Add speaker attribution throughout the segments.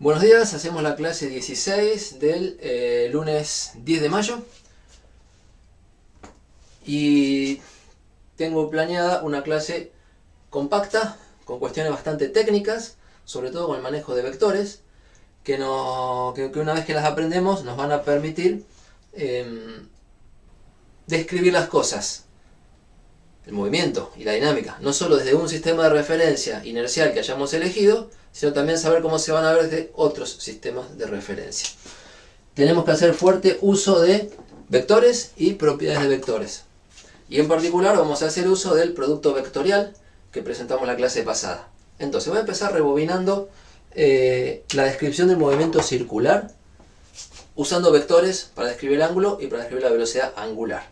Speaker 1: Buenos días, hacemos la clase 16 del lunes 10 de mayo y tengo planeada una clase compacta con cuestiones bastante técnicas, sobre todo con el manejo de vectores, que una vez que las aprendemos nos van a permitir describir las cosas, el movimiento y la dinámica, no solo desde un sistema de referencia inercial que hayamos elegido, sino también saber cómo se van a ver desde otros sistemas de referencia. Tenemos que hacer fuerte uso de vectores y propiedades de vectores. Y en particular vamos a hacer uso del producto vectorial que presentamos en la clase pasada. Entonces voy a empezar rebobinando la descripción del movimiento circular usando vectores para describir el ángulo y para describir la velocidad angular.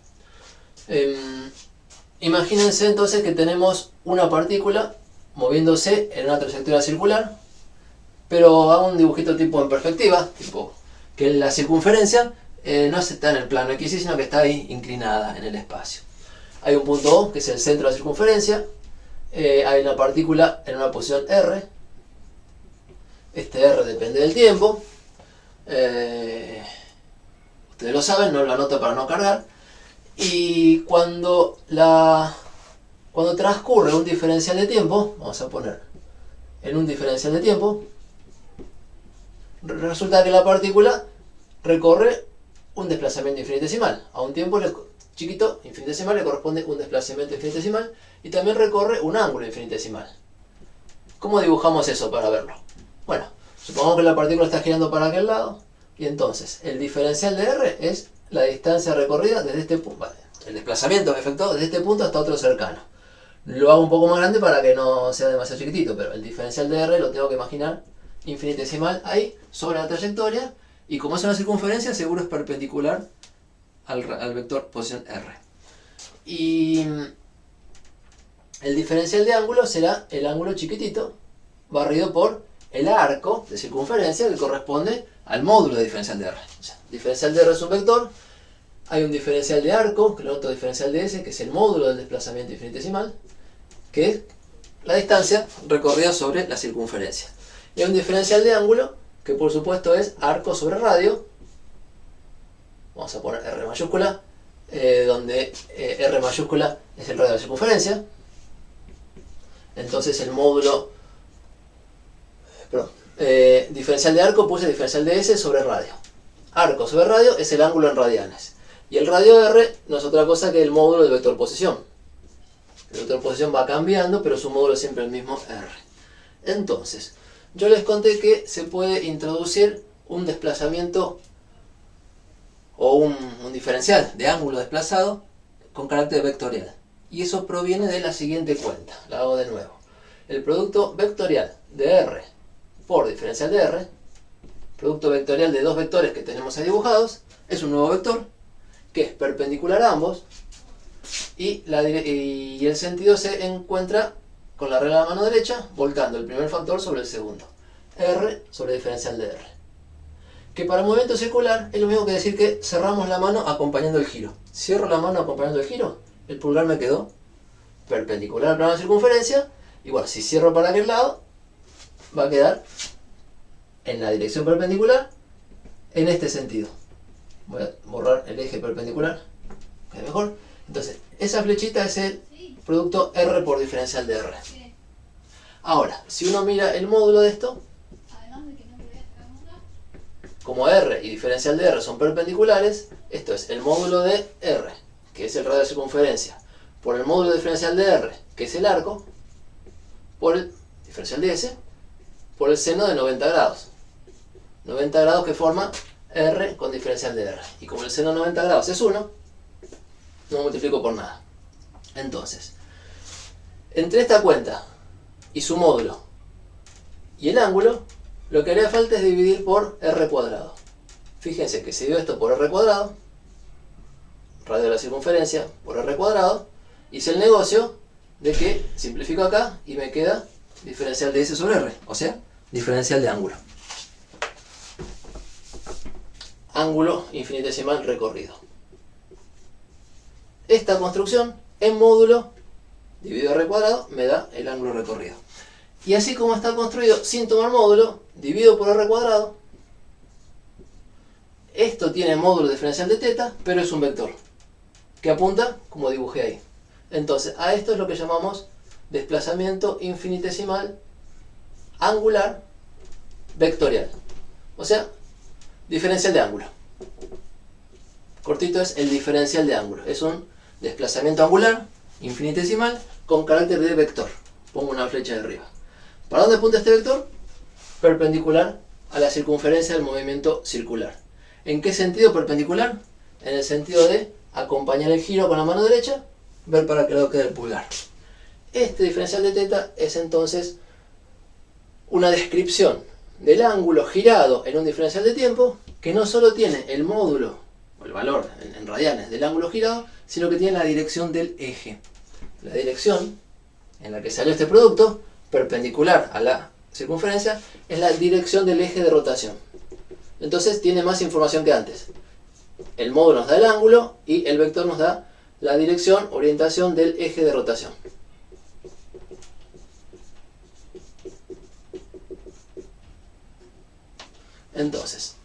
Speaker 1: Imagínense entonces que tenemos una partícula moviéndose en una trayectoria circular, pero hago un dibujito tipo en perspectiva, tipo que la circunferencia no está en el plano X, sino que está ahí inclinada en el espacio. Hay un punto O, que es el centro de la circunferencia, hay una partícula en una posición R, este R depende del tiempo, ustedes lo saben, no lo anoto para no cargar, y cuando transcurre un diferencial de tiempo, vamos a poner en un diferencial de tiempo, resulta que la partícula recorre un desplazamiento infinitesimal. A un tiempo chiquito, infinitesimal, le corresponde un desplazamiento infinitesimal y también recorre un ángulo infinitesimal. ¿Cómo dibujamos eso para verlo? Bueno, supongamos que la partícula está girando para aquel lado y entonces el diferencial de R es la distancia recorrida desde este punto, el desplazamiento efectuado desde este punto hasta otro cercano. Lo hago un poco más grande para que no sea demasiado chiquitito, pero el diferencial de R lo tengo que imaginar infinitesimal ahí, sobre la trayectoria, y como es una circunferencia, seguro es perpendicular al vector posición R. Y el diferencial de ángulo será el ángulo chiquitito, barrido por el arco de circunferencia que corresponde al módulo de diferencial de R. O sea, diferencial de R es un vector, hay un diferencial de arco, que es el otro diferencial de S, que es el módulo del desplazamiento infinitesimal, que es la distancia recorrida sobre la circunferencia. Y hay un diferencial de ángulo, que por supuesto es arco sobre radio. Vamos a poner R mayúscula, donde R mayúscula es el radio de la circunferencia. Entonces el módulo, diferencial de arco puse diferencial de S sobre radio. Arco sobre radio es el ángulo en radianes. Y el radio R no es otra cosa que el módulo del vector posición. El vector posición va cambiando, pero su módulo es siempre el mismo R. Entonces, yo les conté que se puede introducir un desplazamiento o un diferencial de ángulo desplazado con carácter vectorial. Y eso proviene de la siguiente cuenta. La hago de nuevo. El producto vectorial de R por diferencial de R, producto vectorial de dos vectores que tenemos ahí dibujados, es un nuevo vector que es perpendicular a ambos y el sentido se encuentra con la regla de la mano derecha volcando el primer factor sobre el segundo. R sobre diferencial de R. Que para el movimiento circular es lo mismo que decir que cerramos la mano acompañando el giro. Cierro la mano acompañando el giro, el pulgar me quedó perpendicular al plano de circunferencia. Y bueno, si cierro para aquel lado, va a quedar en la dirección perpendicular en este sentido. Voy a borrar el eje perpendicular, queda mejor. Entonces, esa flechita es el producto R por diferencial de R. Ahora, si uno mira el módulo de esto, como R y diferencial de R son perpendiculares, esto es el módulo de R, que es el radio de circunferencia, por el módulo diferencial de R, que es el arco, por el diferencial de S, por el seno de 90 grados. 90 grados que forma R con diferencial de R. Y como el seno de 90 grados es 1, no multiplico por nada. Entonces, entre esta cuenta y su módulo y el ángulo, lo que haría falta es dividir por R cuadrado. Fíjense que se dio esto por R cuadrado, radio de la circunferencia por R cuadrado, hice el negocio de que simplifico acá y me queda diferencial de S sobre R, o sea, diferencial de ángulo. Ángulo infinitesimal recorrido. Esta construcción en módulo dividido R cuadrado me da el ángulo recorrido. Y así como está construido sin tomar módulo, divido por r cuadrado. Esto tiene módulo diferencial de teta, pero es un vector que apunta como dibujé ahí. Entonces, a esto es lo que llamamos desplazamiento infinitesimal angular vectorial. O sea, diferencial de ángulo. Cortito es el diferencial de ángulo. Es un desplazamiento angular infinitesimal con carácter de vector. Pongo una flecha de arriba. ¿Para dónde apunta este vector? Perpendicular a la circunferencia del movimiento circular. ¿En qué sentido perpendicular? En el sentido de acompañar el giro con la mano derecha, ver para qué lado queda el pulgar. Este diferencial de teta es entonces una descripción del ángulo girado en un diferencial de tiempo que no solo tiene el módulo o el valor en radianes del ángulo girado, sino que tiene la dirección del eje. La dirección en la que salió este producto, perpendicular a la circunferencia, es la dirección del eje de rotación. Entonces tiene más información que antes. El módulo nos da el ángulo y el vector nos da la dirección, orientación del eje de rotación. Entonces,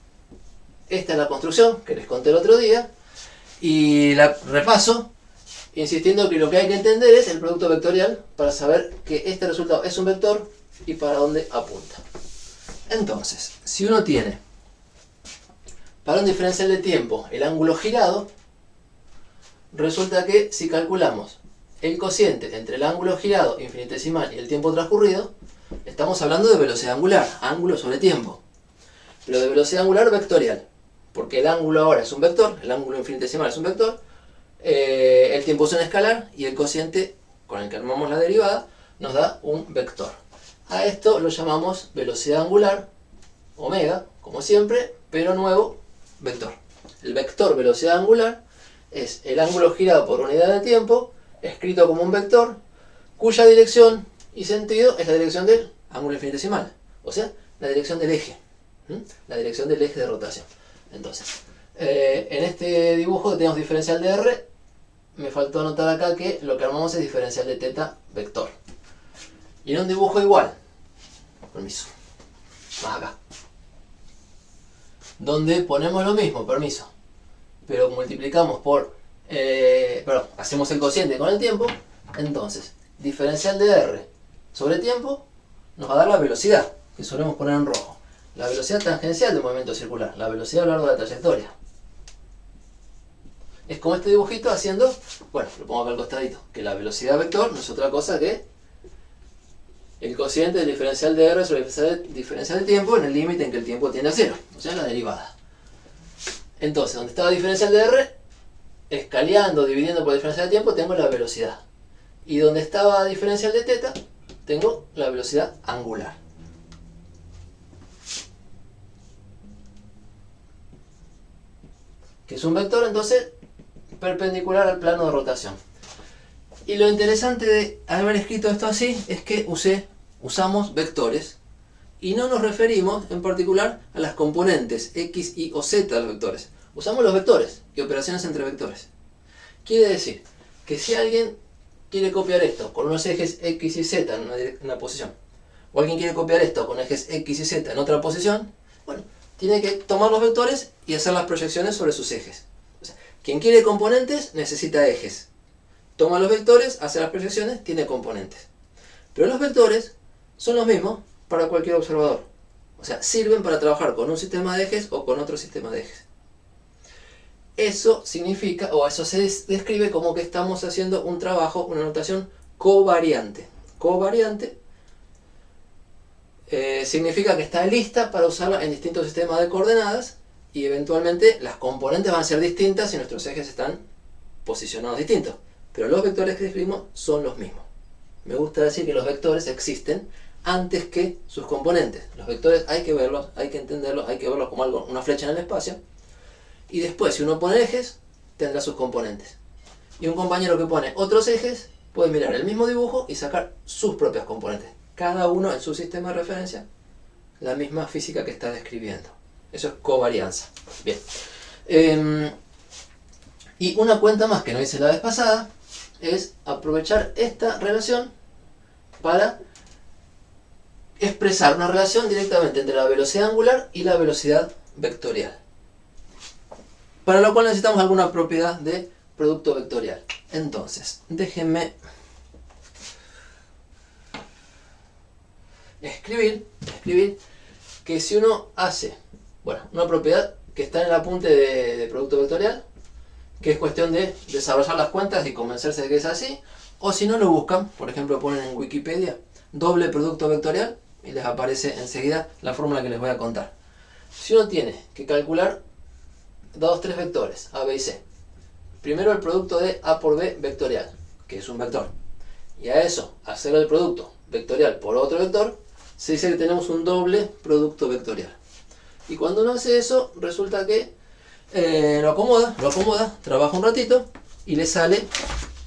Speaker 1: esta es la construcción que les conté el otro día y la repaso insistiendo que lo que hay que entender es el producto vectorial para saber que este resultado es un vector y para dónde apunta. Entonces, si uno tiene para un diferencial de tiempo el ángulo girado, resulta que si calculamos el cociente entre el ángulo girado infinitesimal y el tiempo transcurrido, estamos hablando de velocidad angular, ángulo sobre tiempo, pero de velocidad angular vectorial, porque el ángulo ahora es un vector, el ángulo infinitesimal es un vector, el tiempo es un escalar y el cociente con el que armamos la derivada nos da un vector. A esto lo llamamos velocidad angular, omega, como siempre, pero nuevo vector. El vector velocidad angular es el ángulo girado por unidad de tiempo, escrito como un vector, cuya dirección y sentido es la dirección del ángulo infinitesimal, o sea, la dirección del eje, la dirección del eje de rotación. Entonces, en este dibujo que tenemos diferencial de r, me faltó anotar acá que lo que armamos es diferencial de teta vector. Y en un dibujo igual, permiso, más acá, donde ponemos lo mismo, permiso, pero multiplicamos por, hacemos el cociente con el tiempo, entonces, diferencial de r sobre tiempo nos va a dar la velocidad, que solemos poner en rojo. La velocidad tangencial del movimiento circular, la velocidad a lo largo de la trayectoria. Es como este dibujito haciendo, bueno, lo pongo acá al costadito, que la velocidad vector no es otra cosa que el cociente del diferencial de r sobre el diferencial de tiempo en el límite en que el tiempo tiende a cero, o sea, la derivada. Entonces, donde estaba diferencial de r, escaleando, dividiendo por diferencial de tiempo, tengo la velocidad. Y donde estaba diferencial de teta, tengo la velocidad angular. Que es un vector, entonces, perpendicular al plano de rotación. Y lo interesante de haber escrito esto así es que usamos vectores y no nos referimos en particular a las componentes x, y o z de los vectores. Usamos los vectores y operaciones entre vectores. Quiere decir que si alguien quiere copiar esto con unos ejes x y z en una posición, o alguien quiere copiar esto con ejes x y z en otra posición, bueno, tiene que tomar los vectores y hacer las proyecciones sobre sus ejes. O sea, quien quiere componentes necesita ejes. Toma los vectores, hace las proyecciones, tiene componentes. Pero los vectores son los mismos para cualquier observador. O sea, sirven para trabajar con un sistema de ejes o con otro sistema de ejes. Eso significa, o eso se describe como que estamos haciendo un trabajo, una notación covariante. Covariante significa que está lista para usarla en distintos sistemas de coordenadas y eventualmente las componentes van a ser distintas si nuestros ejes están posicionados distintos. Pero los vectores que describimos son los mismos. Me gusta decir que los vectores existen antes que sus componentes. Los vectores hay que verlos, hay que entenderlos, hay que verlos como algo, una flecha en el espacio. Y después, si uno pone ejes, tendrá sus componentes. Y un compañero que pone otros ejes puede mirar el mismo dibujo y sacar sus propias componentes. Cada uno en su sistema de referencia, la misma física que está describiendo. Eso es covarianza. Bien. Y una cuenta más que no hice la vez pasada es aprovechar esta relación para expresar una relación directamente entre la velocidad angular y la velocidad vectorial. Para lo cual necesitamos alguna propiedad de producto vectorial. Entonces, déjenme escribir que si uno hace, bueno, una propiedad que está en el apunte de producto vectorial, que es cuestión de desarrollar las cuentas y convencerse de que es así, o si no lo buscan, por ejemplo ponen en Wikipedia doble producto vectorial y les aparece enseguida la fórmula que les voy a contar. Si uno tiene que calcular dados tres vectores, A, B y C, primero el producto de A por B vectorial, que es un vector, y a eso hacer el producto vectorial por otro vector, se dice que tenemos un doble producto vectorial. Y cuando uno hace eso, resulta que lo acomoda, trabaja un ratito y le sale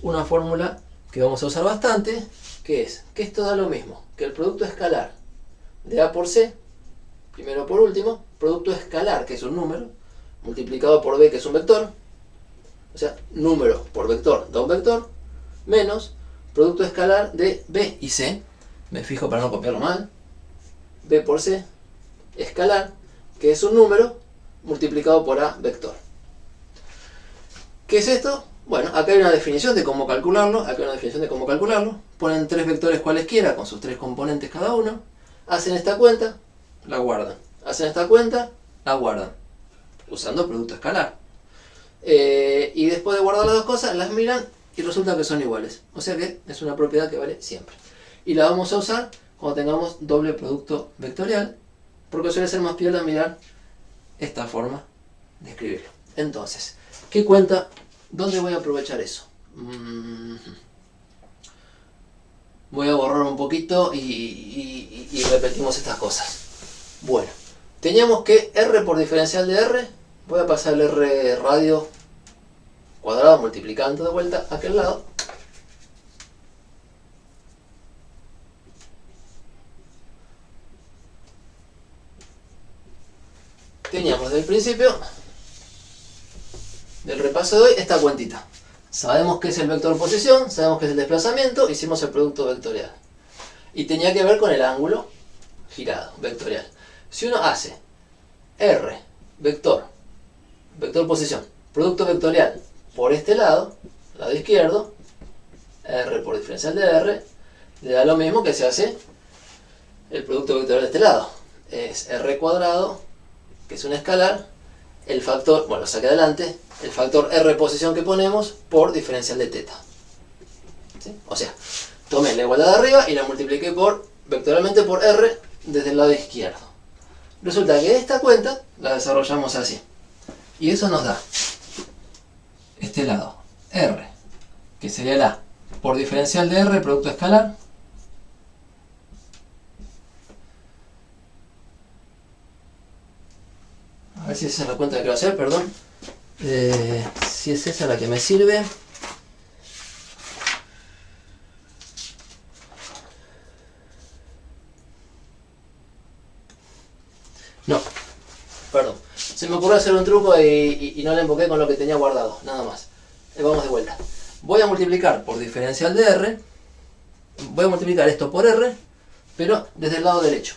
Speaker 1: una fórmula que vamos a usar bastante, que es que esto da lo mismo que el producto escalar de A por C, primero por último, producto escalar, que es un número, multiplicado por B, que es un vector, o sea, número por vector da un vector, menos producto escalar de B y C, me fijo para no copiarlo mal, B por C, escalar, que es un número, multiplicado por A, vector. ¿Qué es esto? Bueno, acá hay una definición de cómo calcularlo, ponen tres vectores cualesquiera con sus tres componentes cada uno, hacen esta cuenta, la guardan, usando producto escalar. Y después de guardar las dos cosas, las miran y resulta que son iguales. O sea que es una propiedad que vale siempre. Y la vamos a usar cuando tengamos doble producto vectorial, porque suele ser más piola mirar esta forma de escribirlo. Entonces, ¿qué cuenta? ¿Dónde voy a aprovechar eso? Voy a borrar un poquito y repetimos estas cosas. Bueno, teníamos que R por diferencial de R, voy a pasar el R radio cuadrado multiplicando de vuelta a aquel lado. Teníamos desde el principio del repaso de hoy esta cuentita. Sabemos que es el vector posición, sabemos que es el desplazamiento, hicimos el producto vectorial. Y tenía que ver con el ángulo girado, vectorial. Si uno hace R, vector posición, producto vectorial por este lado izquierdo, R por diferencial de R, le da lo mismo que se hace el producto vectorial de este lado. Es R cuadrado, que es un escalar, el factor, bueno, lo saqué adelante, el factor R posición que ponemos por diferencial de teta. ¿Sí? O sea, tomé la igualdad de arriba y la multipliqué vectorialmente por R desde el lado izquierdo. Resulta que esta cuenta la desarrollamos así. Y eso nos da este lado, R, que sería el A, por diferencial de R, producto escalar, a ver si esa es la cuenta que quiero hacer, perdón. Si es esa la que me sirve. No, perdón. Se me ocurrió hacer un truco y no le emboqué con lo que tenía guardado, nada más. Vamos de vuelta. Voy a multiplicar por diferencial de R. Voy a multiplicar esto por R, pero desde el lado derecho.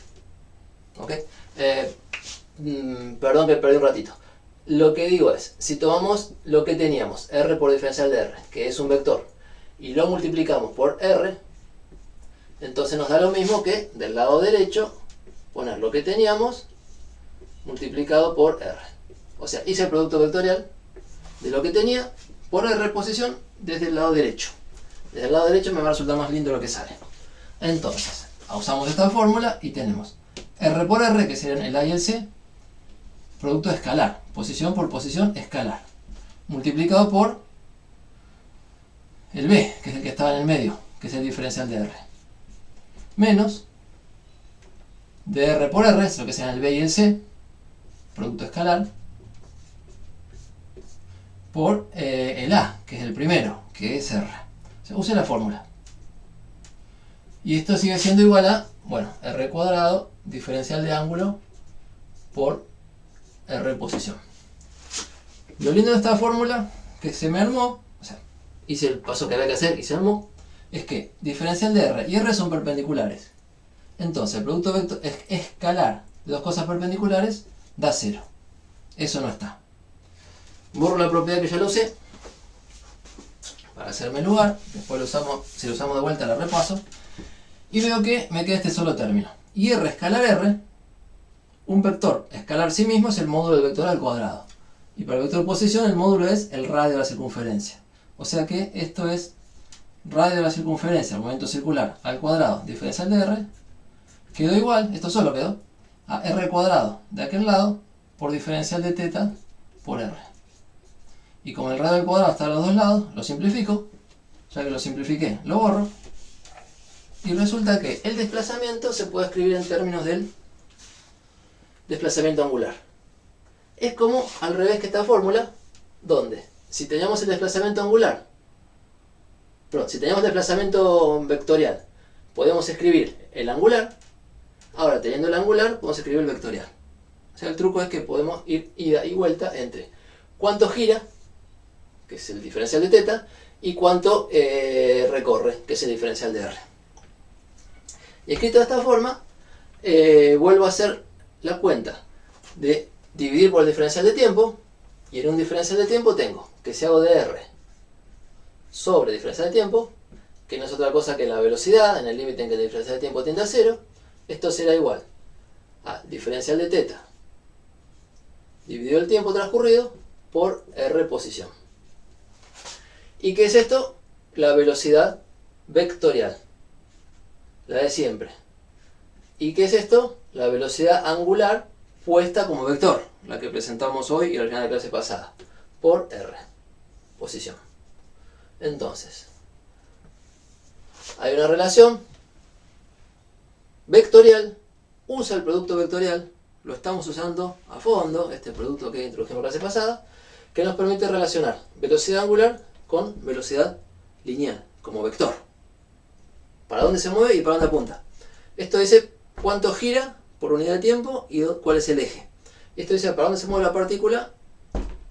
Speaker 1: ¿Ok? Perdón que perdí un ratito. Lo que digo es, si tomamos lo que teníamos, R por diferencial de R, que es un vector, y lo multiplicamos por R, entonces nos da lo mismo que del lado derecho poner lo que teníamos multiplicado por R. O sea, hice el producto vectorial de lo que tenía por R posición desde el lado derecho. Desde el lado derecho me va a resultar más lindo lo que sale. Entonces, usamos esta fórmula y tenemos R por R, que serían el A y el C, producto escalar, posición por posición escalar, multiplicado por el B, que es el que estaba en el medio, que es el diferencial de R, menos de R por R, es lo que sean el B y el C, producto escalar, por el A, que es el primero, que es R. O sea, use la fórmula. Y esto sigue siendo igual a, bueno, R cuadrado, diferencial de ángulo, por R posición. Lo lindo de esta fórmula, que se me armó, o sea, hice el paso que había que hacer y se armó, es que diferencial de R y R son perpendiculares. Entonces el producto escalar de dos cosas perpendiculares da 0. Eso no está. Borro la propiedad que ya lo usé para hacerme lugar. Después lo usamos, si lo usamos de vuelta la repaso. Y veo que me queda este solo término. Y R escalar R, un vector escalar sí mismo es el módulo del vector al cuadrado. Y para el vector posición el módulo es el radio de la circunferencia. O sea que esto es radio de la circunferencia, el momento circular, al cuadrado, diferencial de R, quedó igual, esto solo quedó, a R cuadrado de aquel lado por diferencial de teta por R. Y como el radio al cuadrado está a los dos lados, lo simplifico, ya que lo simplifiqué, lo borro, y resulta que el desplazamiento se puede escribir en términos del desplazamiento angular. Es como al revés que esta fórmula, donde si teníamos el desplazamiento angular, perdón, si teníamos desplazamiento vectorial, podemos escribir el angular. Ahora, teniendo el angular, podemos escribir el vectorial. O sea, el truco es que podemos ir ida y vuelta entre cuánto gira, que es el diferencial de teta, y cuánto recorre, que es el diferencial de R. Y escrito de esta forma, vuelvo a hacer la cuenta de dividir por el diferencial de tiempo, y en un diferencial de tiempo tengo que si hago de R sobre diferencial de tiempo, que no es otra cosa que la velocidad en el límite en que el diferencial de tiempo tiende a 0, esto será igual a diferencial de teta dividido el tiempo transcurrido por R posición. ¿Y qué es esto? La velocidad vectorial, la de siempre. ¿Y qué es esto? La velocidad angular puesta como vector, la que presentamos hoy y al final de la clase pasada, por R posición. Entonces, hay una relación vectorial, usa el producto vectorial, lo estamos usando a fondo, este producto que introdujimos la clase pasada, que nos permite relacionar velocidad angular con velocidad lineal, como vector. Para dónde se mueve y para dónde apunta. Esto dice cuánto gira por unidad de tiempo y cuál es el eje. Esto dice para dónde se mueve la partícula,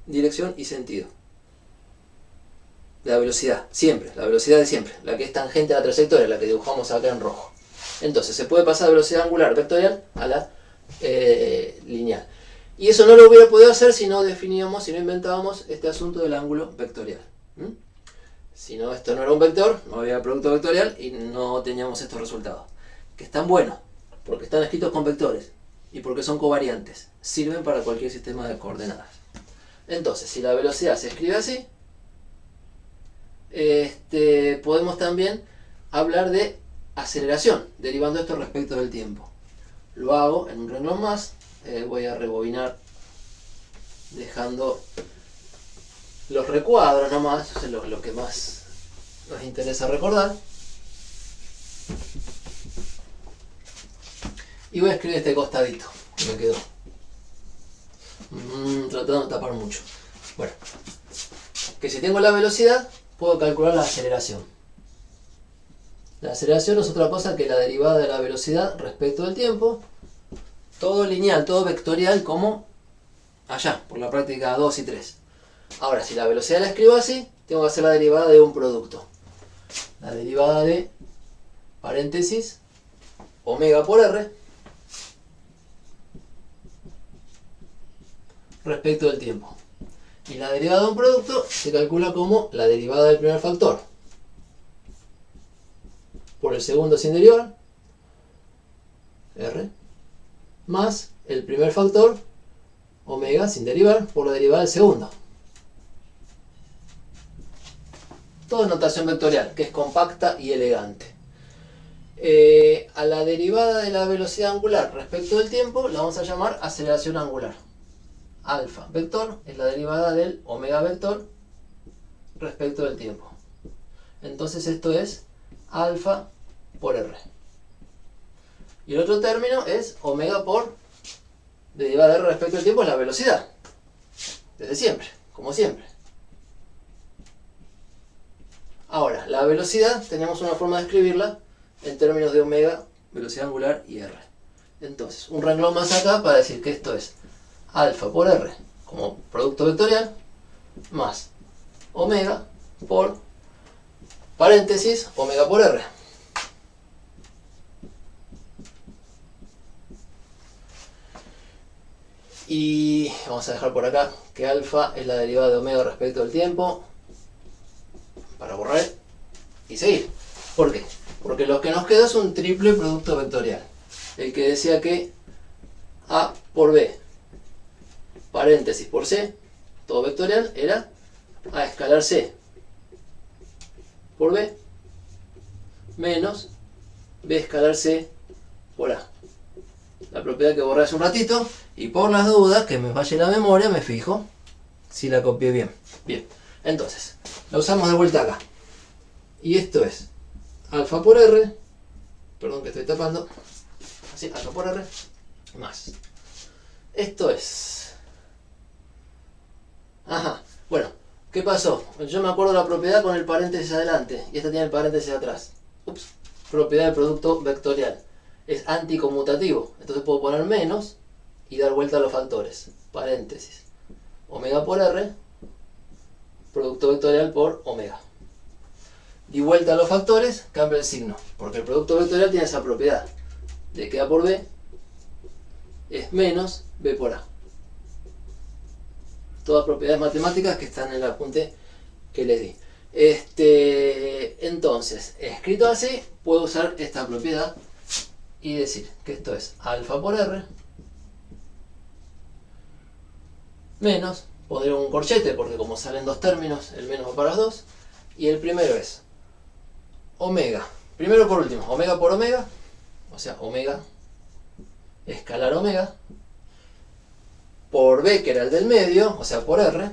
Speaker 1: dirección y sentido. La velocidad, siempre, la velocidad de siempre, la que es tangente a la trayectoria, la que dibujamos acá en rojo. Entonces se puede pasar de velocidad angular vectorial a la lineal. Y eso no lo hubiera podido hacer si no definíamos, si no inventábamos este asunto del ángulo vectorial. Si no, esto no era un vector, no había producto vectorial y no teníamos estos resultados. Que están buenos, porque están escritos con vectores y porque son covariantes. Sirven para cualquier sistema de coordenadas. Entonces, si la velocidad se escribe así, podemos también hablar de aceleración, derivando esto respecto del tiempo. Lo hago en un renglón más, voy a rebobinar dejando los recuadros nomás, eso es lo que más nos interesa recordar. Y voy a escribir este costadito que me quedó. Tratando de tapar mucho. Bueno, que si tengo la velocidad, puedo calcular la aceleración. La aceleración no es otra cosa que la derivada de la velocidad respecto del tiempo. Todo lineal, todo vectorial como allá, por la práctica 2 y 3. Ahora, si la velocidad la escribo así, tengo que hacer la derivada de un producto. La derivada de paréntesis omega por R respecto del tiempo. Y la derivada de un producto se calcula como la derivada del primer factor por el segundo sin derivar, R, más el primer factor, omega, sin derivar, por la derivada del segundo. Todo en notación vectorial, que es compacta y elegante. A la derivada de la velocidad angular respecto del tiempo la vamos a llamar aceleración angular. Alfa vector es la derivada del omega vector respecto del tiempo. Entonces esto es alfa por R. Y el otro término es omega por derivada de R respecto del tiempo, es la velocidad. Desde siempre, como siempre. Ahora, la velocidad tenemos una forma de escribirla en términos de omega, velocidad angular y R. Entonces, un renglón más acá para decir que esto es alfa por R como producto vectorial más omega por paréntesis omega por R. Y vamos a dejar por acá que alfa es la derivada de omega respecto del tiempo. Para borrar y seguir. ¿Por qué? Porque lo que nos queda es un triple producto vectorial. El que decía que A por B, paréntesis por C, todo vectorial, era A escalar C por B menos B escalar C por A. La propiedad que borré hace un ratito, y por las dudas que me falle la memoria me fijo si la copié bien. Bien, entonces la usamos de vuelta acá. Y esto es alfa por R, perdón que estoy tapando, así, alfa por R, más. Esto es... Ajá, bueno, ¿qué pasó? Yo me acuerdo la propiedad con el paréntesis adelante, y esta tiene el paréntesis atrás. Ups, propiedad del producto vectorial. Es anticonmutativo, entonces puedo poner menos y dar vuelta a los factores. Paréntesis, omega por R, producto vectorial por omega. Y vuelta a los factores, cambia el signo, porque el producto vectorial tiene esa propiedad de que A por B es menos B por A. Todas propiedades matemáticas que están en el apunte que les di. Entonces, escrito así, puedo usar esta propiedad y decir que esto es alfa por R menos, pondré un corchete porque como salen dos términos, el menos va para los dos, y el primero es omega, primero por último, omega por omega, o sea, omega escalar omega, por B, que era el del medio, o sea, por R,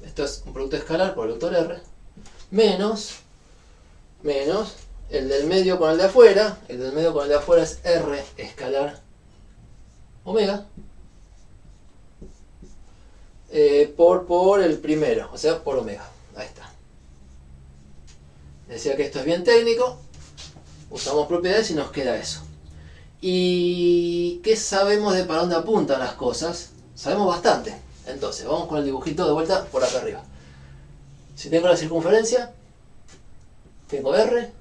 Speaker 1: esto es un producto escalar por el vector R, menos el del medio con el de afuera, el del medio con el de afuera es R escalar omega, por el primero, o sea, por omega. Ahí está. Decía que esto es bien técnico, usamos propiedades y nos queda eso. ¿Y qué sabemos de para dónde apuntan las cosas? Sabemos bastante. Entonces, vamos con el dibujito de vuelta por acá arriba. Si tengo la circunferencia, tengo R,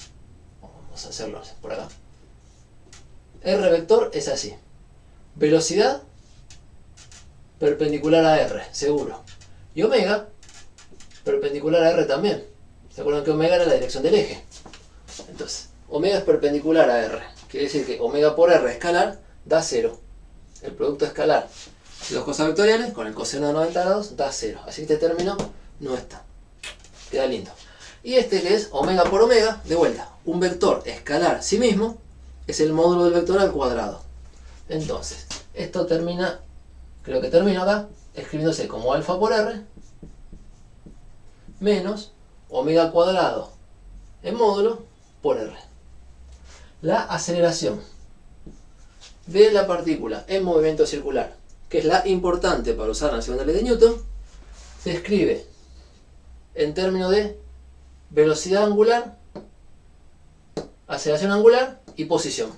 Speaker 1: vamos a hacerlo por acá. R vector es así. Velocidad perpendicular a R, seguro. Y omega perpendicular a R también. ¿Se acuerdan que omega era la dirección del eje? Entonces, omega es perpendicular a R. Quiere decir que omega por R escalar da 0. El producto escalar de dos cosas vectoriales con el coseno de 90 grados da 0. Así que este término no está. Queda lindo. Y este que es omega por omega, de vuelta, un vector escalar sí mismo es el módulo del vector al cuadrado. Entonces, esto termina, creo que termina acá, escribiéndose como alfa por R menos omega al cuadrado en módulo por R. La aceleración de la partícula en movimiento circular, que es la importante para usar la segunda ley de Newton, se escribe en términos de velocidad angular, aceleración angular y posición.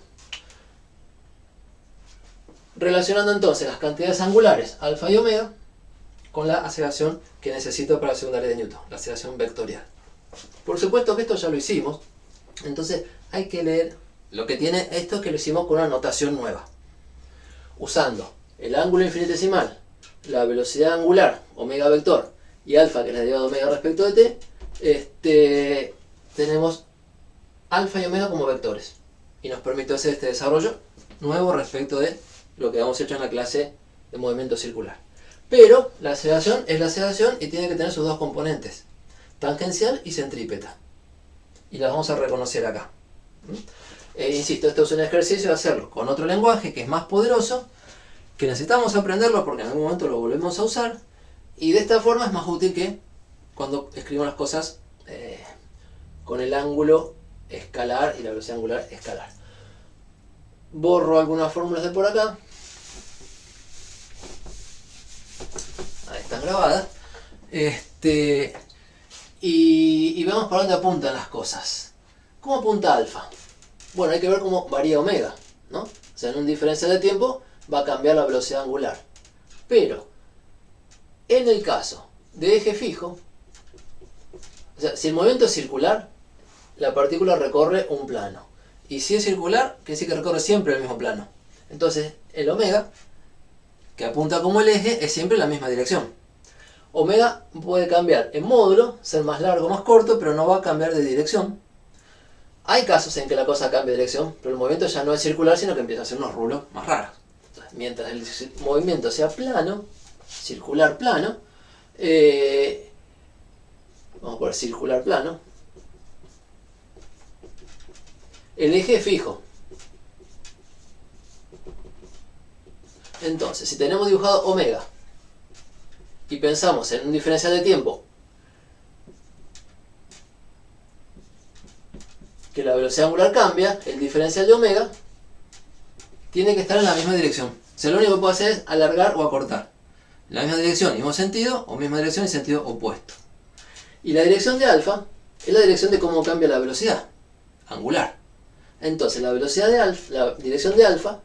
Speaker 1: Relacionando entonces las cantidades angulares, alfa y omega, con la aceleración que necesito para la segunda ley de Newton, la aceleración vectorial. Por supuesto que esto ya lo hicimos, entonces hay que leer lo que tiene esto, que lo hicimos con una notación nueva. Usando el ángulo infinitesimal, la velocidad angular, omega vector, y alfa, que es la derivada de omega respecto de t, tenemos alfa y omega como vectores. Y nos permite hacer este desarrollo nuevo respecto de lo que habíamos hecho en la clase de movimiento circular. Pero la aceleración es la aceleración y tiene que tener sus dos componentes, tangencial y centrípeta. Y las vamos a reconocer acá. Insisto, esto es un ejercicio de hacerlo con otro lenguaje que es más poderoso, que necesitamos aprenderlo porque en algún momento lo volvemos a usar, y de esta forma es más útil que cuando escribimos las cosas con el ángulo escalar y la velocidad angular escalar. Borro algunas fórmulas de por acá. Ahí están grabadas. Y vemos para dónde apuntan las cosas. ¿Cómo apunta alfa? Bueno, hay que ver cómo varía omega, ¿no? O sea, en un diferencial de tiempo va a cambiar la velocidad angular. Pero, en el caso de eje fijo, o sea, si el movimiento es circular, la partícula recorre un plano. Y si es circular, quiere decir que recorre siempre el mismo plano. Entonces, el omega que apunta como el eje, es siempre la misma dirección. Omega puede cambiar en módulo, ser más largo o más corto, pero no va a cambiar de dirección. Hay casos en que la cosa cambia de dirección, pero el movimiento ya no es circular, sino que empieza a ser unos rulos más raros. Entonces, mientras el movimiento sea plano, circular plano, vamos a poner circular plano, el eje es fijo. Entonces, si tenemos dibujado omega y pensamos en un diferencial de tiempo que la velocidad angular cambia, el diferencial de omega tiene que estar en la misma dirección. O sea, lo único que puedo hacer es alargar o acortar. En la misma dirección, mismo sentido, o misma dirección y sentido opuesto. Y la dirección de alfa es la dirección de cómo cambia la velocidad angular. Entonces, la velocidad de alfa, la dirección de alfa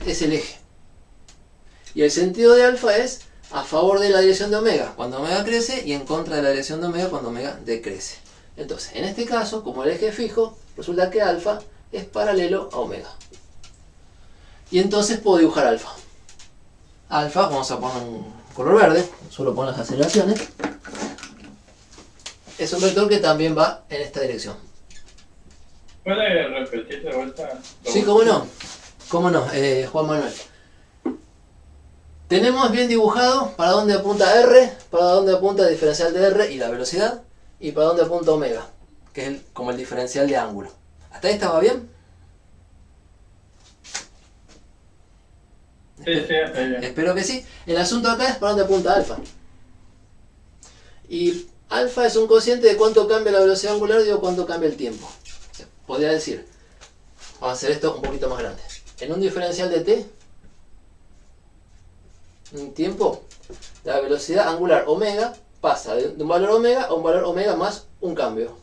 Speaker 1: es el eje. Y el sentido de alfa es a favor de la dirección de omega cuando omega crece y en contra de la dirección de omega cuando omega decrece. Entonces, en este caso, como el eje es fijo, resulta que alfa es paralelo a omega. Y entonces puedo dibujar alfa. Alfa, vamos a poner un color verde, solo pon las aceleraciones. Es un vector que también va en esta dirección.
Speaker 2: ¿Puede repetir de vuelta?
Speaker 1: Sí, cómo no. Cómo no, Juan Manuel. Tenemos bien dibujado para dónde apunta R, para dónde apunta el diferencial de R y la velocidad, y para dónde apunta omega, que es como el diferencial de ángulo. ¿Hasta ahí estaba bien?
Speaker 2: Sí, hasta ahí.
Speaker 1: Espero que sí. El asunto acá es para dónde apunta alfa. Y alfa es un cociente de cuánto cambia la velocidad angular, digo cuánto cambia el tiempo. O sea, podría decir, vamos a hacer esto un poquito más grande. En un diferencial de t, un tiempo, la velocidad angular omega pasa de un valor omega a un valor omega más un cambio.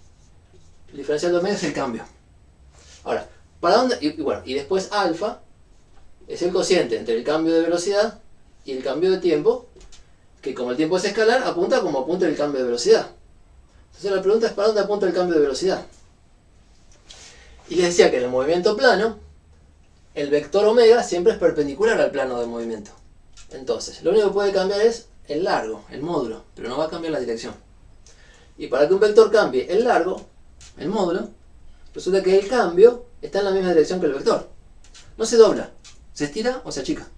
Speaker 1: El diferencial de omega es el cambio. Ahora, ¿para dónde? Y después alfa es el cociente entre el cambio de velocidad y el cambio de tiempo, que como el tiempo es escalar, apunta como apunta el cambio de velocidad. Entonces la pregunta es ¿para dónde apunta el cambio de velocidad? Y les decía que en el movimiento plano, el vector omega siempre es perpendicular al plano de movimiento. Entonces, lo único que puede cambiar es el largo, el módulo, pero no va a cambiar la dirección. Y para que un vector cambie el largo, el módulo, resulta que el cambio está en la misma dirección que el vector. No se dobla, se estira o se achica.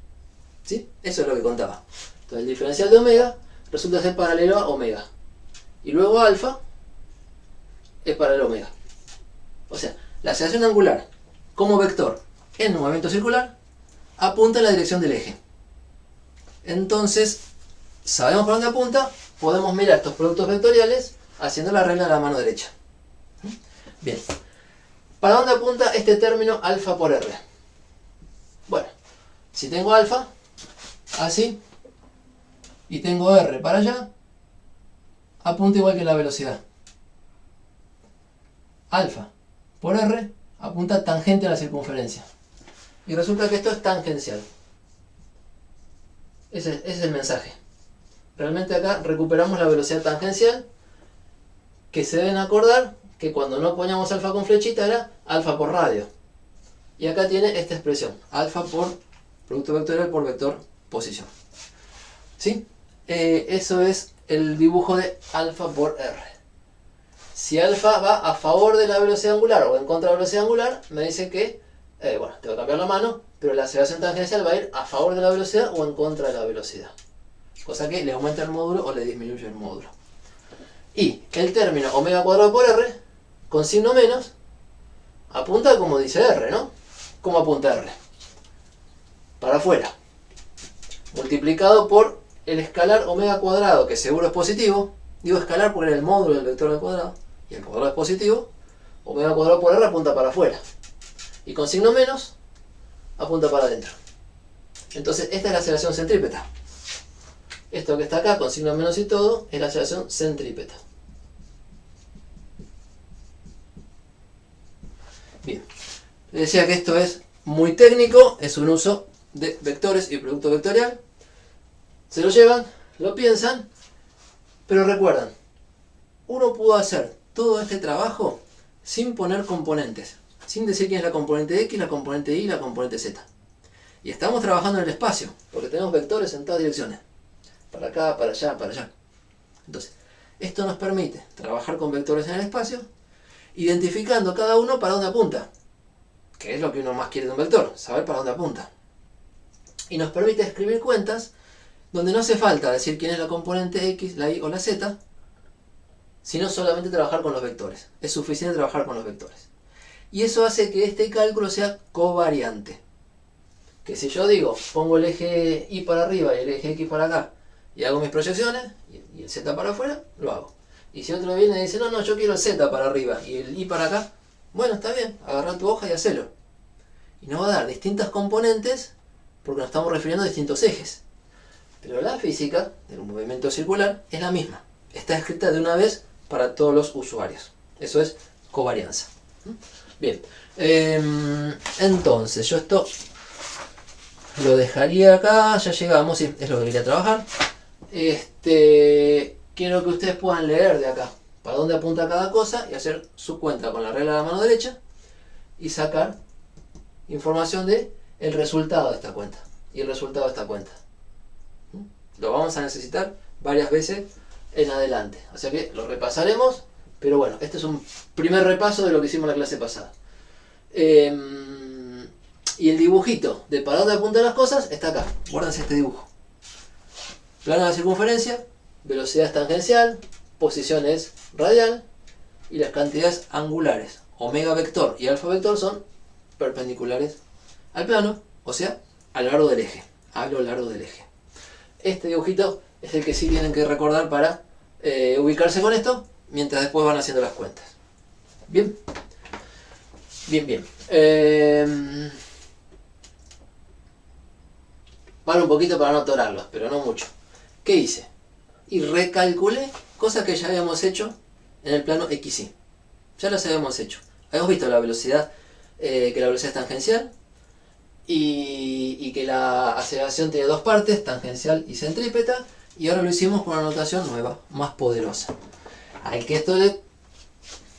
Speaker 1: ¿Sí? Eso es lo que contaba. Entonces el diferencial de omega resulta ser paralelo a omega. Y luego alfa es paralelo a omega. O sea, la aceleración angular como vector en un movimiento circular apunta en la dirección del eje. Entonces, sabemos para dónde apunta, podemos mirar estos productos vectoriales haciendo la regla de la mano derecha. Bien. ¿Para dónde apunta este término alfa por r? Bueno, si tengo alfa, así, y tengo r para allá, apunta igual que la velocidad. Alfa por r apunta tangente a la circunferencia. Y resulta que esto es tangencial. Ese es el mensaje. Realmente acá recuperamos la velocidad tangencial, que se deben acordar que cuando no poníamos alfa con flechita era alfa por radio. Y acá tiene esta expresión, alfa por producto vectorial por vector posición. ¿Sí? Eso es el dibujo de alfa por r. Si alfa va a favor de la velocidad angular o en contra de la velocidad angular, me dice que, bueno, tengo que cambiar la mano, pero la aceleración tangencial va a ir a favor de la velocidad o en contra de la velocidad. Cosa que le aumenta el módulo o le disminuye el módulo. Y el término omega cuadrado por r, con signo menos, apunta como dice r, ¿no? ¿Cómo apunta r? Para afuera. Multiplicado por el escalar omega cuadrado, que seguro es positivo. Digo escalar porque era el módulo del vector al cuadrado. Y el cuadrado es positivo. Omega cuadrado por r apunta para afuera. Y con signo menos, apunta para adentro. Entonces, esta es la aceleración centrípeta. Esto que está acá, con signo menos y todo, es la aceleración centrípeta. Bien. Les decía que esto es muy técnico, es un uso de vectores y producto vectorial. Se lo llevan, lo piensan, pero recuerdan, uno pudo hacer todo este trabajo sin poner componentes, sin decir quién es la componente X, la componente Y y la componente Z. Y estamos trabajando en el espacio, porque tenemos vectores en todas direcciones. Para acá, para allá, para allá. Entonces, esto nos permite trabajar con vectores en el espacio, identificando cada uno para dónde apunta. Que es lo que uno más quiere de un vector, saber para dónde apunta. Y nos permite escribir cuentas donde no hace falta decir quién es la componente X, la Y o la Z, sino solamente trabajar con los vectores. Es suficiente trabajar con los vectores. Y eso hace que este cálculo sea covariante. Que si yo digo, pongo el eje Y para arriba y el eje X para acá, y hago mis proyecciones, y el Z para afuera, lo hago. Y si otro viene y dice, no, yo quiero el Z para arriba y el Y para acá, bueno, está bien, agarra tu hoja y hacelo. Y nos va a dar distintas componentes porque nos estamos refiriendo a distintos ejes. Pero la física del movimiento circular es la misma. Está escrita de una vez para todos los usuarios. Eso es covarianza. Bien, entonces yo esto lo dejaría acá, ya llegamos, sí, es lo que quería trabajar. Quiero que ustedes puedan leer de acá para dónde apunta cada cosa y hacer su cuenta con la regla de la mano derecha y sacar información de el resultado de esta cuenta y el resultado de esta cuenta. Lo vamos a necesitar varias veces en adelante, o sea que lo repasaremos, pero bueno, este es un primer repaso de lo que hicimos en la clase pasada. Y el dibujito de para dónde apuntan las cosas está acá. Guárdense este dibujo. Plano de la circunferencia, velocidad es tangencial, posición es radial y las cantidades angulares, omega vector y alfa vector, son perpendiculares al plano, o sea, a lo largo del eje. A lo largo del eje. Este dibujito es el que sí tienen que recordar para ubicarse con esto, mientras después van haciendo las cuentas. Bien. Bien. Van un poquito para no atorarlos, pero no mucho. ¿Qué hice? Y recalculé cosas que ya habíamos hecho en el plano XY. Ya las habíamos hecho. Habíamos visto la velocidad, que la velocidad es tangencial y que la aceleración tiene dos partes, tangencial y centrípeta, y ahora lo hicimos con una notación nueva, más poderosa. Al que esto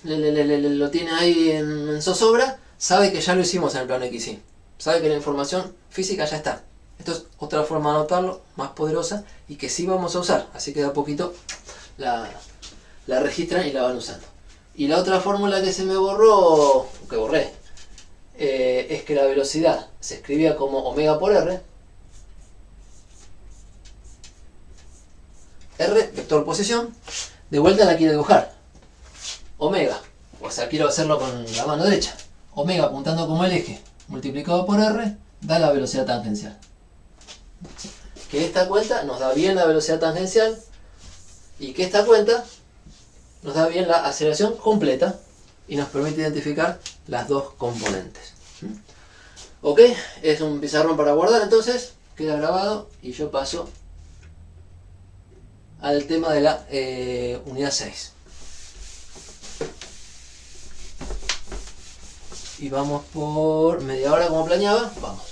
Speaker 1: lo tiene ahí en zozobra, sabe que ya lo hicimos en el plano XY. Sabe que la información física ya está. Esto es otra forma de anotarlo, más poderosa, y que sí vamos a usar. Así que de a poquito la registran y la van usando. Y la otra fórmula que se me borró, que borré, es que la velocidad se escribía como omega por R. R, vector posición. De vuelta la quiero dibujar. Omega, o sea, quiero hacerlo con la mano derecha. Omega apuntando como el eje, multiplicado por R, da la velocidad tangencial. Que esta cuenta nos da bien la velocidad tangencial y que esta cuenta nos da bien la aceleración completa y nos permite identificar las dos componentes. Ok, es un pizarrón para guardar, entonces queda grabado y yo paso al tema de la unidad 6. Y vamos por media hora como planeaba, vamos.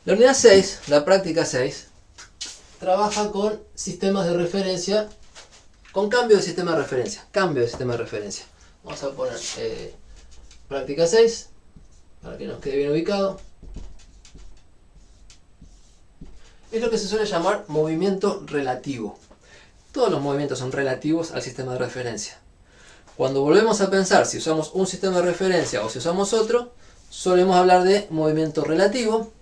Speaker 1: La unidad 6, la práctica 6, trabaja con sistemas de referencia, con cambio de sistema de referencia. Vamos a poner práctica 6, para que nos quede bien ubicado. Es lo que se suele llamar movimiento relativo. Todos los movimientos son relativos al sistema de referencia. Cuando volvemos a pensar si usamos un sistema de referencia o si usamos otro, solemos hablar de movimiento relativo.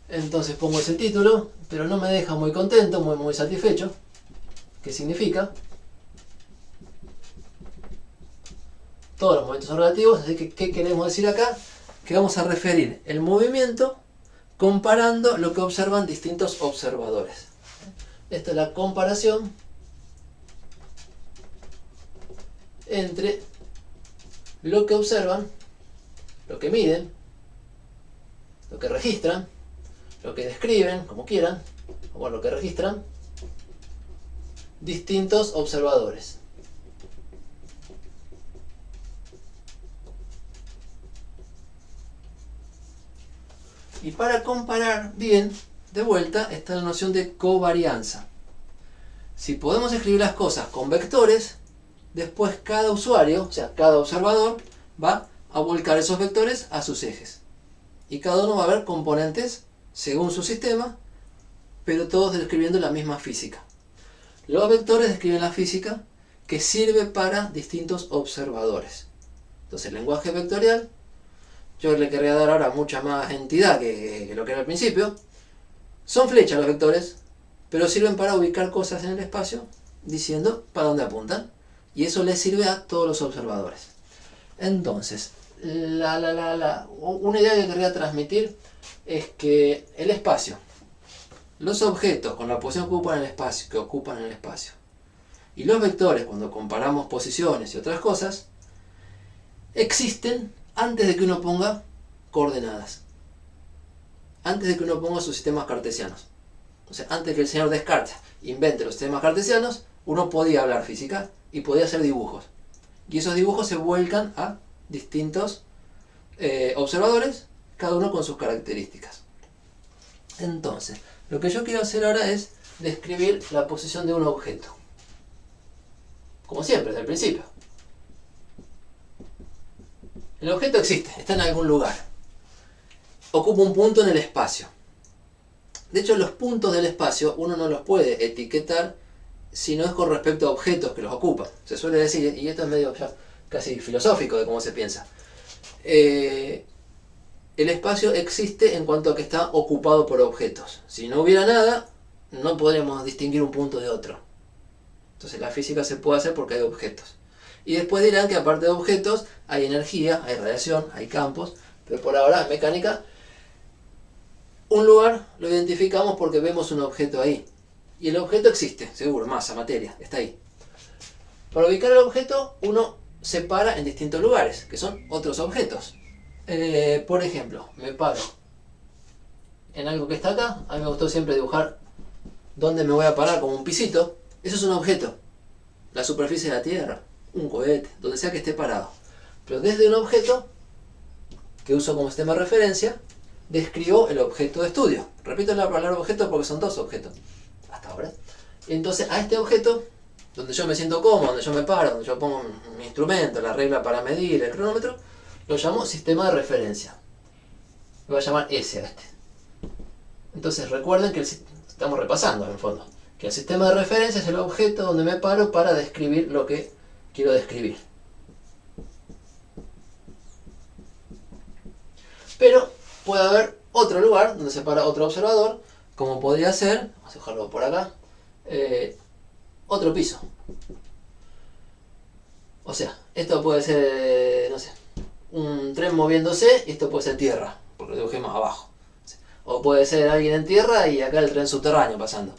Speaker 1: Entonces pongo ese título, pero no me deja muy contento, muy satisfecho. ¿Qué significa? Todos los movimientos son relativos, así que ¿qué queremos decir acá? Que vamos a referir el movimiento comparando lo que observan distintos observadores. Esta es la comparación entre lo que observan, lo que miden, lo que registran, lo que describen, como quieran, o lo que registran, distintos observadores. Y para comparar bien, de vuelta, está la noción de covarianza. Si podemos escribir las cosas con vectores, después cada usuario, o sea, cada observador, va a volcar esos vectores a sus ejes. Y cada uno va a ver componentes según su sistema, pero todos describiendo la misma física. Los vectores describen la física que sirve para distintos observadores. Entonces el lenguaje vectorial, yo le querría dar ahora mucha más entidad que lo que era al principio. Son flechas los vectores, pero sirven para ubicar cosas en el espacio diciendo para dónde apuntan. Y eso les sirve a todos los observadores. Entonces, una idea que querría transmitir es que el espacio, los objetos con la posición que ocupan el espacio, y los vectores, cuando comparamos posiciones y otras cosas, existen antes de que uno ponga coordenadas, antes de que uno ponga sus sistemas cartesianos. O sea, antes que el señor Descartes invente los sistemas cartesianos, uno podía hablar física y podía hacer dibujos. Y esos dibujos se vuelcan a distintos observadores, cada uno con sus características. Entonces, lo que yo quiero hacer ahora es describir la posición de un objeto. Como siempre, desde el principio. El objeto existe, está en algún lugar. Ocupa un punto en el espacio. De hecho, los puntos del espacio uno no los puede etiquetar si no es con respecto a objetos que los ocupan. Se suele decir, y esto es medio ya casi filosófico de cómo se piensa, el espacio existe en cuanto a que está ocupado por objetos. Si no hubiera nada, no podríamos distinguir un punto de otro. Entonces la física se puede hacer porque hay objetos. Y después dirán que aparte de objetos hay energía, hay radiación, hay campos, pero por ahora en mecánica un lugar lo identificamos porque vemos un objeto ahí. Y el objeto existe, seguro, masa, materia, está ahí. Para ubicar el objeto uno separa en distintos lugares, que son otros objetos. Por ejemplo, me paro en algo que está acá. A mí me gustó siempre dibujar dónde me voy a parar como un pisito. Eso es un objeto. La superficie de la Tierra, un cohete, donde sea que esté parado. Pero desde un objeto, que uso como sistema de referencia, describo el objeto de estudio. Repito la palabra objeto porque son dos objetos, hasta ahora. Y entonces a este objeto, donde yo me siento cómodo, donde yo me paro, donde yo pongo mi instrumento, la regla para medir, el cronómetro, lo llamo sistema de referencia. Lo voy a llamar S a este. Entonces recuerden que estamos repasando en el fondo, que el sistema de referencia es el objeto donde me paro para describir lo que quiero describir. Pero puede haber otro lugar donde se para otro observador, como podría ser, vamos a dejarlo por acá, otro piso. O sea, esto puede ser, no sé, un tren moviéndose y esto puede ser tierra, porque lo dibujé más abajo. O puede ser alguien en tierra y acá el tren subterráneo pasando.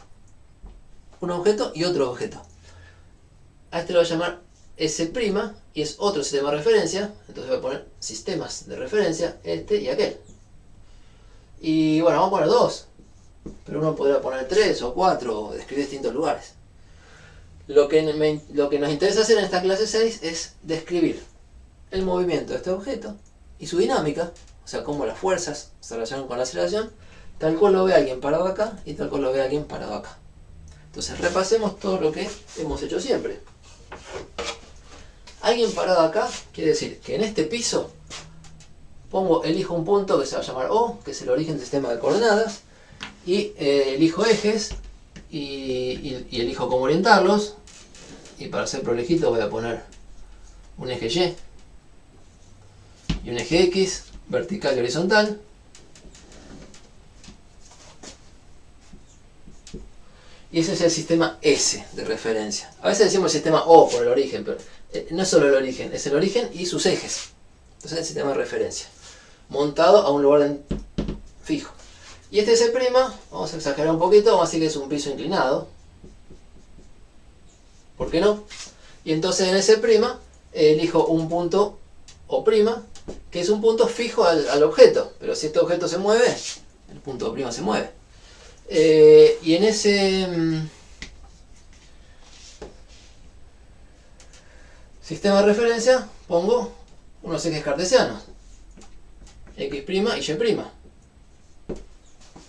Speaker 1: Un objeto y otro objeto. A este lo voy a llamar S' y es otro sistema de referencia. Entonces voy a poner sistemas de referencia, este y aquel. Y bueno, vamos a poner dos. Pero uno podría poner 3 o 4 o describir distintos lugares. Lo que nos interesa hacer en esta clase 6 es describir el movimiento de este objeto y su dinámica, o sea, cómo las fuerzas se relacionan con la aceleración, tal cual lo ve alguien parado acá y tal cual lo ve alguien parado acá. Entonces repasemos todo lo que hemos hecho siempre. Alguien parado acá quiere decir que en este piso elijo un punto que se va a llamar O, que es el origen del sistema de coordenadas, y elijo ejes y elijo cómo orientarlos. Y para ser prolijito voy a poner un eje Y y un eje X, vertical y horizontal. Y ese es el sistema S de referencia. A veces decimos el sistema O por el origen, pero no es solo el origen, es el origen y sus ejes. Entonces es el sistema de referencia, montado a un lugar fijo. Y este S', vamos a exagerar un poquito, vamos a decir que es un piso inclinado. ¿Por qué no? Y entonces en S' elijo un punto O', que es un punto fijo al objeto. Pero si este objeto se mueve, el punto O' se mueve. Y en ese sistema de referencia pongo unos ejes cartesianos, X' y Y',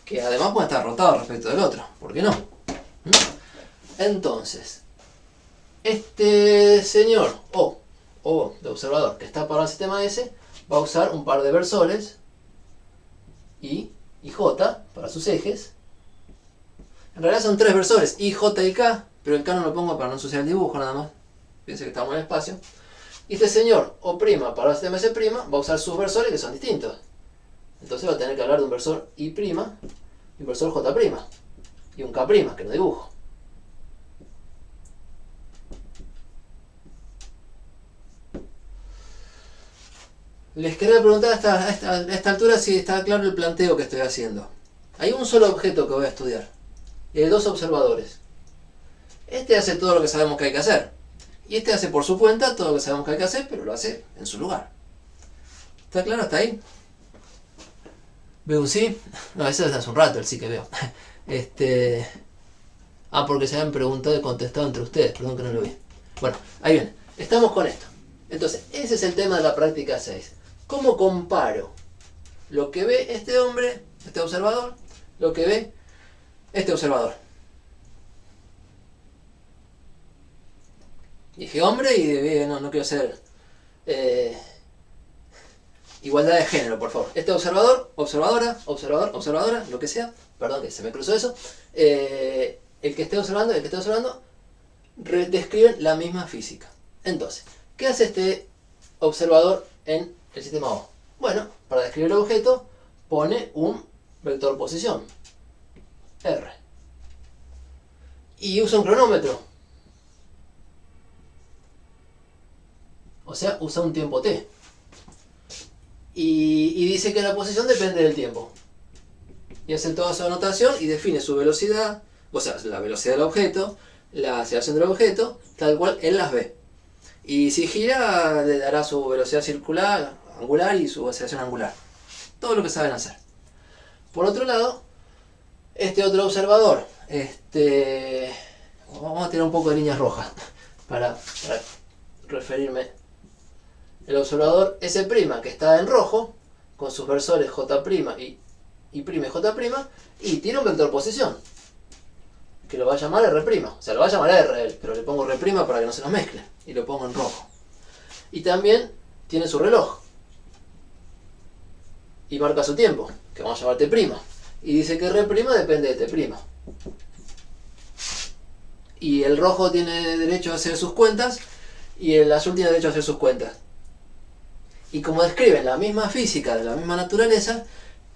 Speaker 1: que además pueden estar rotados respecto del otro, ¿por qué no? Entonces, Este señor o de observador que está para el sistema S va a usar un par de versores I y J para sus ejes. En realidad son tres versores, I, J y K, pero el K no lo pongo para no ensuciar el dibujo nada más. Fíjense que estamos en el espacio. Y este señor o' para el sistema S' va a usar sus versores que son distintos. Entonces va a tener que hablar de un versor I' y un versor J' y un K' que no dibujo. Les quería preguntar a esta altura si está claro el planteo que estoy haciendo. Hay un solo objeto que voy a estudiar y hay dos observadores. Este hace todo lo que sabemos que hay que hacer y este hace por su cuenta todo lo que sabemos que hay que hacer, pero lo hace en su lugar. ¿Está claro hasta ahí? ¿Veo un sí? No, eso es hace un rato el sí que veo. Porque se habían preguntado y contestado entre ustedes, perdón que no lo vi. Bueno, ahí viene, estamos con esto. Entonces, ese es el tema de la práctica 6. ¿Cómo comparo lo que ve este hombre, este observador, lo que ve este observador? Dije hombre y no quiero ser igualdad de género, por favor. Este observador, observadora, lo que sea, perdón que se me cruzó eso, el que esté observando, describen la misma física. Entonces, ¿qué hace este observador en el sistema O? Bueno, para describir el objeto pone un vector posición, R, y usa un cronómetro, o sea, usa un tiempo t, y dice que la posición depende del tiempo, y hace toda su anotación y define su velocidad, o sea, la velocidad del objeto, la aceleración del objeto, tal cual él las ve. Y si gira, le dará su velocidad circular, angular y su aceleración angular. Todo lo que saben hacer. Por otro lado, este otro observador, vamos a tirar un poco de líneas rojas para referirme. El observador S', que está en rojo, con sus versores J' y J', y tiene un vector posición, que lo va a llamar R', o sea, lo va a llamar R él, pero le pongo R' para que no se nos mezcle, y lo pongo en rojo. Y también tiene su reloj, y marca su tiempo, que vamos a llamar T', y dice que R' depende de T'. Y el rojo tiene derecho a hacer sus cuentas, y el azul tiene derecho a hacer sus cuentas. Y como describen la misma física, de la misma naturaleza,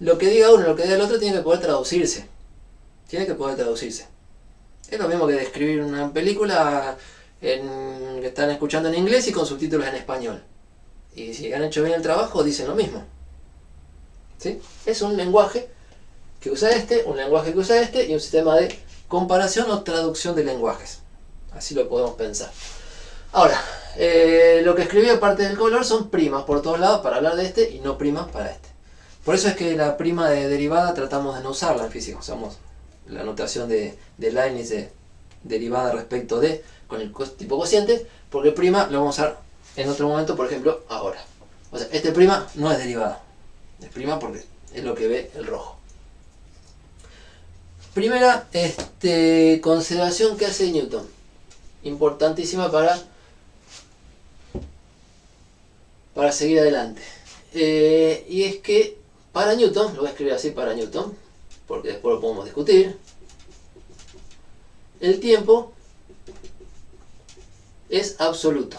Speaker 1: lo que diga uno y lo que diga el otro tiene que poder traducirse. Es lo mismo que describir una película que están escuchando en inglés y con subtítulos en español. Y si han hecho bien el trabajo, dicen lo mismo. ¿Sí? Es un lenguaje que usa un lenguaje que usa y un sistema de comparación o traducción de lenguajes. Así lo podemos pensar. Ahora, lo que escribí aparte del color son primas por todos lados para hablar de y no primas para este. Por eso es que la prima de derivada tratamos de no usarla en física. Usamos la notación de Leibniz de derivada respecto de con el tipo cociente, porque prima lo vamos a usar en otro momento, por ejemplo, ahora. O sea, este prima no es derivada. Es prima porque es lo que ve el rojo. Primera consideración que hace Newton. Importantísima para seguir adelante. Y es que para Newton, lo voy a escribir así para Newton, porque después lo podemos discutir, el tiempo es absoluto.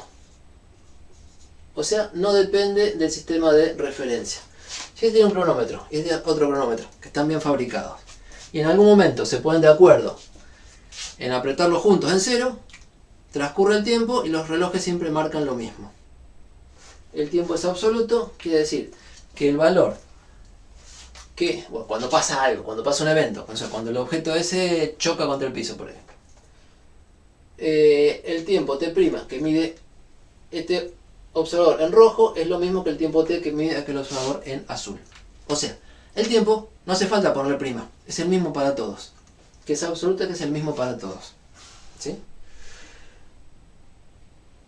Speaker 1: O sea, no depende del sistema de referencia. Si este tiene un cronómetro y este otro cronómetro, que están bien fabricados, y en algún momento se ponen de acuerdo en apretarlos juntos en cero, transcurre el tiempo y los relojes siempre marcan lo mismo. El tiempo es absoluto, quiere decir que el valor cuando pasa algo, cuando pasa un evento, o sea, cuando el objeto ese choca contra el piso, por ejemplo, el tiempo T' que mide este observador en rojo es lo mismo que el tiempo T que mide aquel observador en azul. O sea, el tiempo no hace falta ponerle prima, es el mismo para todos. Que es absoluto, que es el mismo para todos. ¿Sí?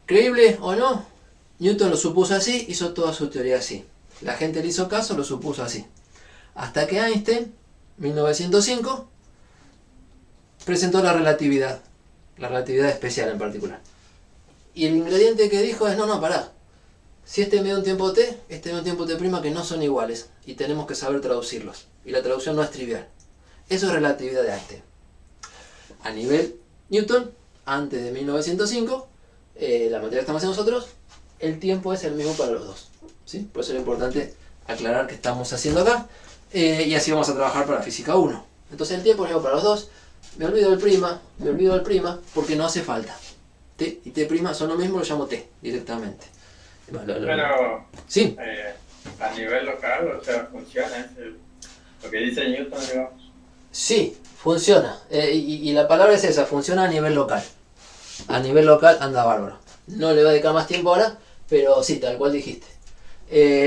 Speaker 1: ¿Creíble o no? Newton lo supuso así, hizo toda su teoría así. La gente le hizo caso, lo supuso así. Hasta que Einstein, 1905, presentó la relatividad especial en particular. Y el ingrediente que dijo es, no, pará. Si este mide un tiempo t, este mide un tiempo t' que no son iguales. Y tenemos que saber traducirlos. Y la traducción no es trivial. Eso es relatividad de Einstein. A nivel Newton, antes de 1905, la materia que estamos haciendo nosotros, el tiempo es el mismo para los dos. ¿Sí? Por eso es importante aclarar qué estamos haciendo acá. Y así vamos a trabajar para física 1. Entonces el tiempo es el mismo para los dos. Me olvido del prima, porque no hace falta. T y t' son lo mismo, lo llamo t directamente.
Speaker 2: Pero
Speaker 1: Sí.
Speaker 2: A nivel local, o sea, funciona lo que dice Newton, digamos.
Speaker 1: Sí, funciona. Y la palabra es esa, funciona a nivel local. A nivel local anda bárbaro. No le voy a dedicar más tiempo ahora, pero sí, tal cual dijiste.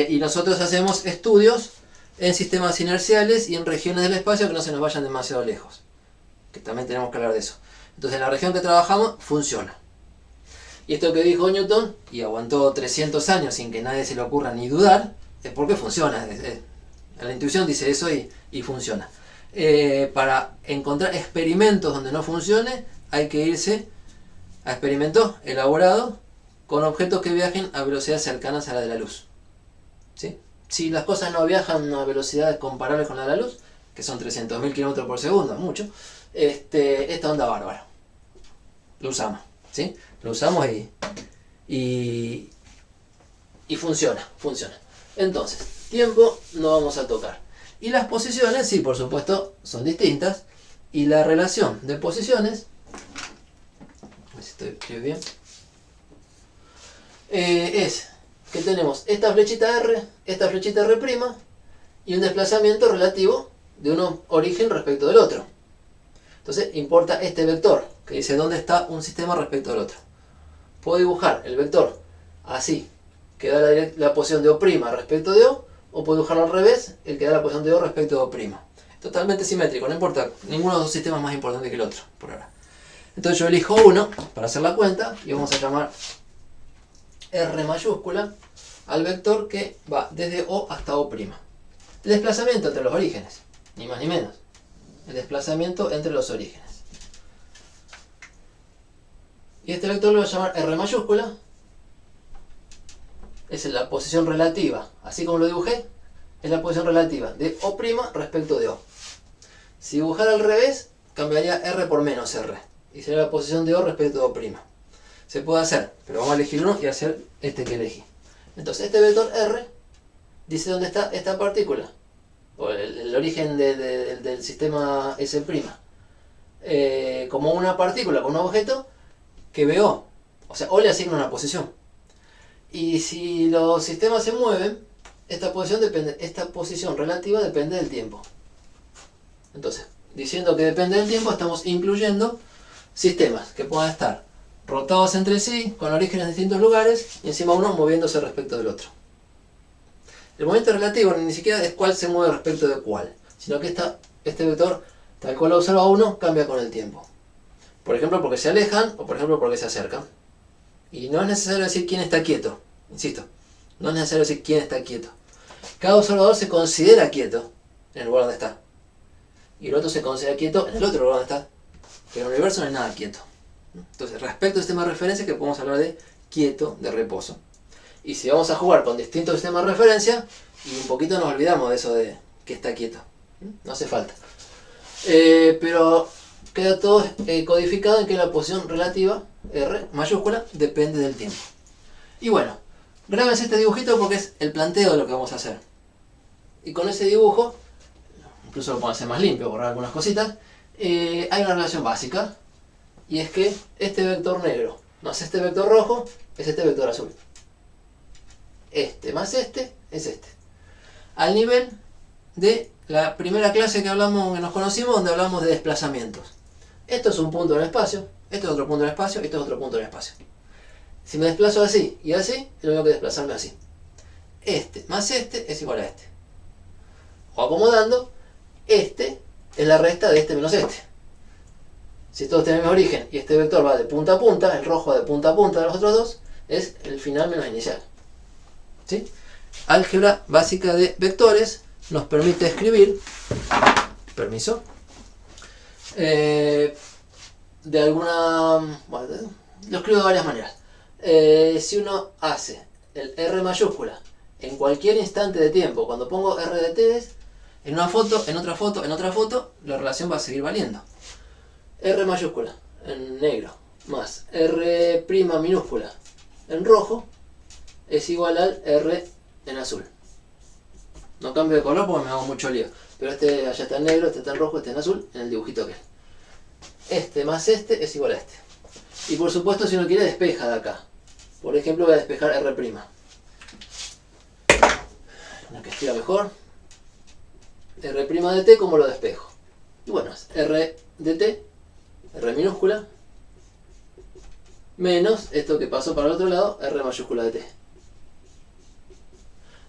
Speaker 1: Y nosotros hacemos estudios en sistemas inerciales y en regiones del espacio que no se nos vayan demasiado lejos. Que también tenemos que hablar de eso. Entonces en la región que trabajamos funciona. Y esto que dijo Newton, y aguantó 300 años sin que nadie se le ocurra ni dudar, es porque funciona. La intuición dice eso y funciona. Para encontrar experimentos donde no funcione, hay que irse a experimentos elaborados con objetos que viajen a velocidades cercanas a la de la luz. ¿Sí? Si las cosas no viajan a velocidades comparables con la de la luz, que son 300.000 km por segundo, mucho, esta onda bárbara. Lo usamos. ¿Sí? Lo usamos y funciona. Entonces, tiempo no vamos a tocar. Y las posiciones, sí, por supuesto, son distintas. Y la relación de posiciones, a ver si estoy bien, es que tenemos esta flechita R, esta flechita R', y un desplazamiento relativo de un origen respecto del otro. Entonces, importa este vector, que dice dónde está un sistema respecto al otro. Puedo dibujar el vector así, que da la posición de O' respecto de O puedo dibujarlo al revés, el que da la posición de O respecto de O'. Totalmente simétrico, no importa, ninguno de los dos sistemas es más importante que el otro, por ahora. Entonces yo elijo uno para hacer la cuenta, y vamos a llamar R mayúscula al vector que va desde O hasta O'. El desplazamiento entre los orígenes, ni más ni menos. El desplazamiento entre los orígenes. Y este vector lo voy a llamar R mayúscula. Es la posición relativa, así como lo dibujé, es la posición relativa de O' respecto de O. Si dibujara al revés, cambiaría R por menos R. Y sería la posición de O respecto de O'. Se puede hacer, pero vamos a elegir uno y hacer este que elegí. Entonces este vector R dice dónde está esta partícula, o el origen del sistema S', como una partícula, como un objeto que ve O. O sea, O le asigna una posición. Y si los sistemas se mueven, esta posición relativa depende del tiempo. Entonces, diciendo que depende del tiempo, estamos incluyendo sistemas que puedan estar rotados entre sí, con orígenes en distintos lugares, y encima uno moviéndose respecto del otro. El movimiento relativo ni siquiera es cuál se mueve respecto de cuál, sino que este vector, tal cual lo observa uno, cambia con el tiempo. Por ejemplo, porque se alejan, o por ejemplo, porque se acercan. Y no es necesario decir quién está quieto, insisto, no es necesario decir quién está quieto. Cada observador se considera quieto en el lugar donde está, y el otro se considera quieto en el otro lugar donde está, pero en el universo no hay nada quieto. Entonces, respecto al sistema de referencia, que podemos hablar de quieto, de reposo. Y si vamos a jugar con distintos sistemas de referencia, y un poquito nos olvidamos de eso de que está quieto, no hace falta. Pero queda todo codificado en que la posición relativa, R mayúscula, depende del tiempo. Y bueno, grábense este dibujito porque es el planteo de lo que vamos a hacer. Y con ese dibujo, incluso lo puedo hacer más limpio, borrar algunas cositas, hay una relación básica, y es que este vector negro más este vector rojo es este vector azul. Este más este es este. Al nivel de la primera clase que hablamos, que nos conocimos, donde hablamos de desplazamientos. Esto es un punto en el espacio, esto es otro punto en el espacio, esto es otro punto en el espacio. Si me desplazo así y así, es lo mismo que desplazarme así. Este más este es igual a este. O acomodando, este es la resta de este menos este. Si todos tienen el mismo origen y este vector va de punta a punta, el rojo de punta a punta de los otros dos, es el final menos inicial. ¿Sí? Álgebra básica de vectores nos permite escribir, permiso, de alguna, bueno, lo escribo de varias maneras. Si uno hace el R mayúscula en cualquier instante de tiempo, cuando pongo R de t es en una foto, en otra foto, en otra foto, la relación va a seguir valiendo. R mayúscula en negro más R' minúscula en rojo es igual al R en azul. No cambio de color porque me hago mucho lío. Pero este allá está en negro, este está en rojo, este en azul, en el dibujito que es. Este más este es igual a este. Y por supuesto, si uno quiere, despeja de acá. Por ejemplo, voy a despejar R'. Una que estira mejor. R' de t, ¿cómo lo despejo? Y bueno, es R de t, R minúscula, menos esto que pasó para el otro lado, R mayúscula de t.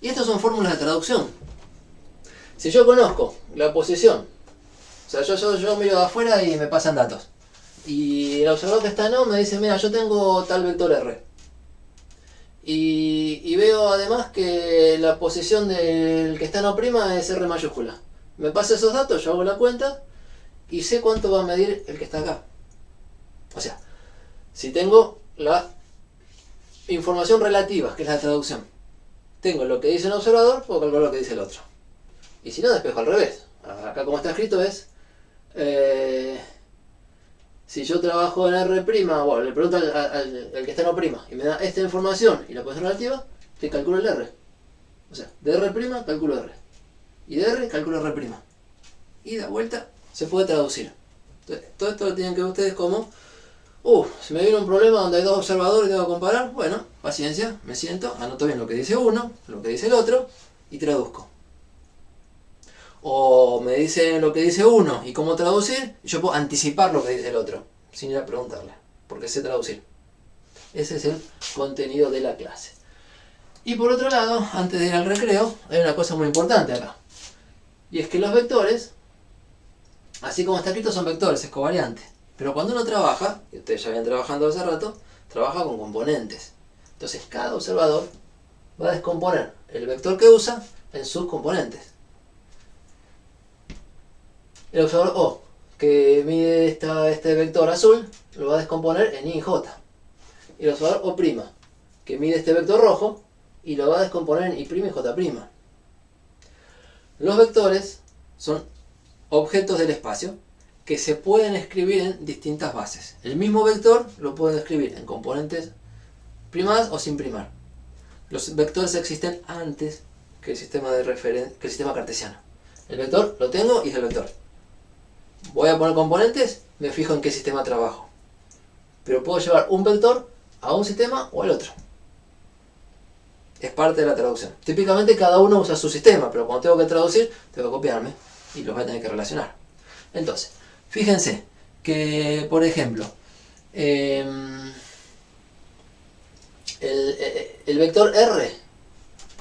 Speaker 1: Y estas son fórmulas de traducción. Si yo conozco la posición, o sea, yo miro de afuera y me pasan datos. Y el observador que está en O me dice, mira, yo tengo tal vector R. Y veo además que la posición del que está en O' es R mayúscula. Me pasa esos datos, yo hago la cuenta y sé cuánto va a medir el que está acá. O sea, si tengo la información relativa, que es la traducción, tengo lo que dice un observador, puedo calcular lo que dice el otro. Y si no, despejo al revés. Acá como está escrito es... si yo trabajo en R', bueno, le pregunto al que está en O' y me da esta información y la posición relativa, te calculo el R. O sea, de R' calculo R. Y de R calculo R'. Y de vuelta se puede traducir. Entonces, todo esto lo tienen que ver ustedes como... si me viene un problema donde hay dos observadores y tengo que comparar, bueno, paciencia, me siento, anoto bien lo que dice uno, lo que dice el otro y traduzco. O me dice lo que dice uno y cómo traducir, y yo puedo anticipar lo que dice el otro, sin ir a preguntarle, porque sé traducir. Ese es el contenido de la clase. Y por otro lado, antes de ir al recreo, hay una cosa muy importante acá. Y es que los vectores, así como está escrito, son vectores, es covariante. Pero cuando uno trabaja, y ustedes ya vienen trabajando hace rato, trabaja con componentes. Entonces cada observador va a descomponer el vector que usa en sus componentes. El observador O, que mide este vector azul, lo va a descomponer en I y J. Y el observador O', que mide este vector rojo, y lo va a descomponer en I' y J'. Los vectores son objetos del espacio que se pueden escribir en distintas bases. El mismo vector lo pueden escribir en componentes primadas o sin primar. Los vectores existen antes que el sistema que el sistema cartesiano. El vector lo tengo y es el vector. Voy a poner componentes, me fijo en qué sistema trabajo. Pero puedo llevar un vector a un sistema o al otro. Es parte de la traducción. Típicamente cada uno usa su sistema, pero cuando tengo que traducir, tengo que copiarme y los voy a tener que relacionar. Entonces, fíjense que, por ejemplo, el vector R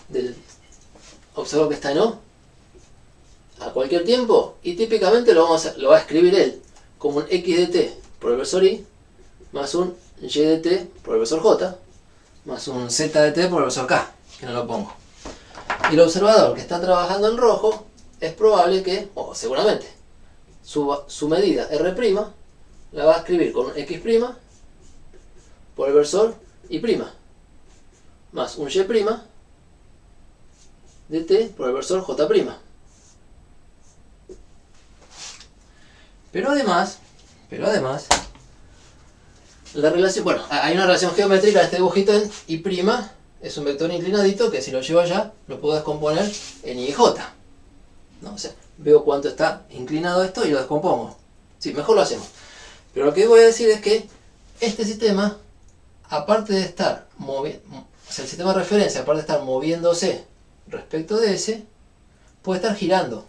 Speaker 1: del observador que está en O, a cualquier tiempo, y típicamente lo va a escribir él como un x de t por el versor i, más un y de t por el versor j, más un z de t por el versor k, que no lo pongo. Y el observador que está trabajando en rojo, es probable que, o seguramente, su medida R' la va a escribir con un x' por el versor i', más un y' de t por el versor j'. Pero además, la relación, bueno, hay una relación geométrica de este dibujito en I', es un vector inclinadito que si lo llevo allá, lo puedo descomponer en I y J. ¿No? O sea, veo cuánto está inclinado esto y lo descompongo. Sí, mejor lo hacemos. Pero lo que voy a decir es que este sistema, aparte de estar moviendo, o sea, el sistema de referencia, aparte de estar moviéndose respecto de ese, puede estar girando.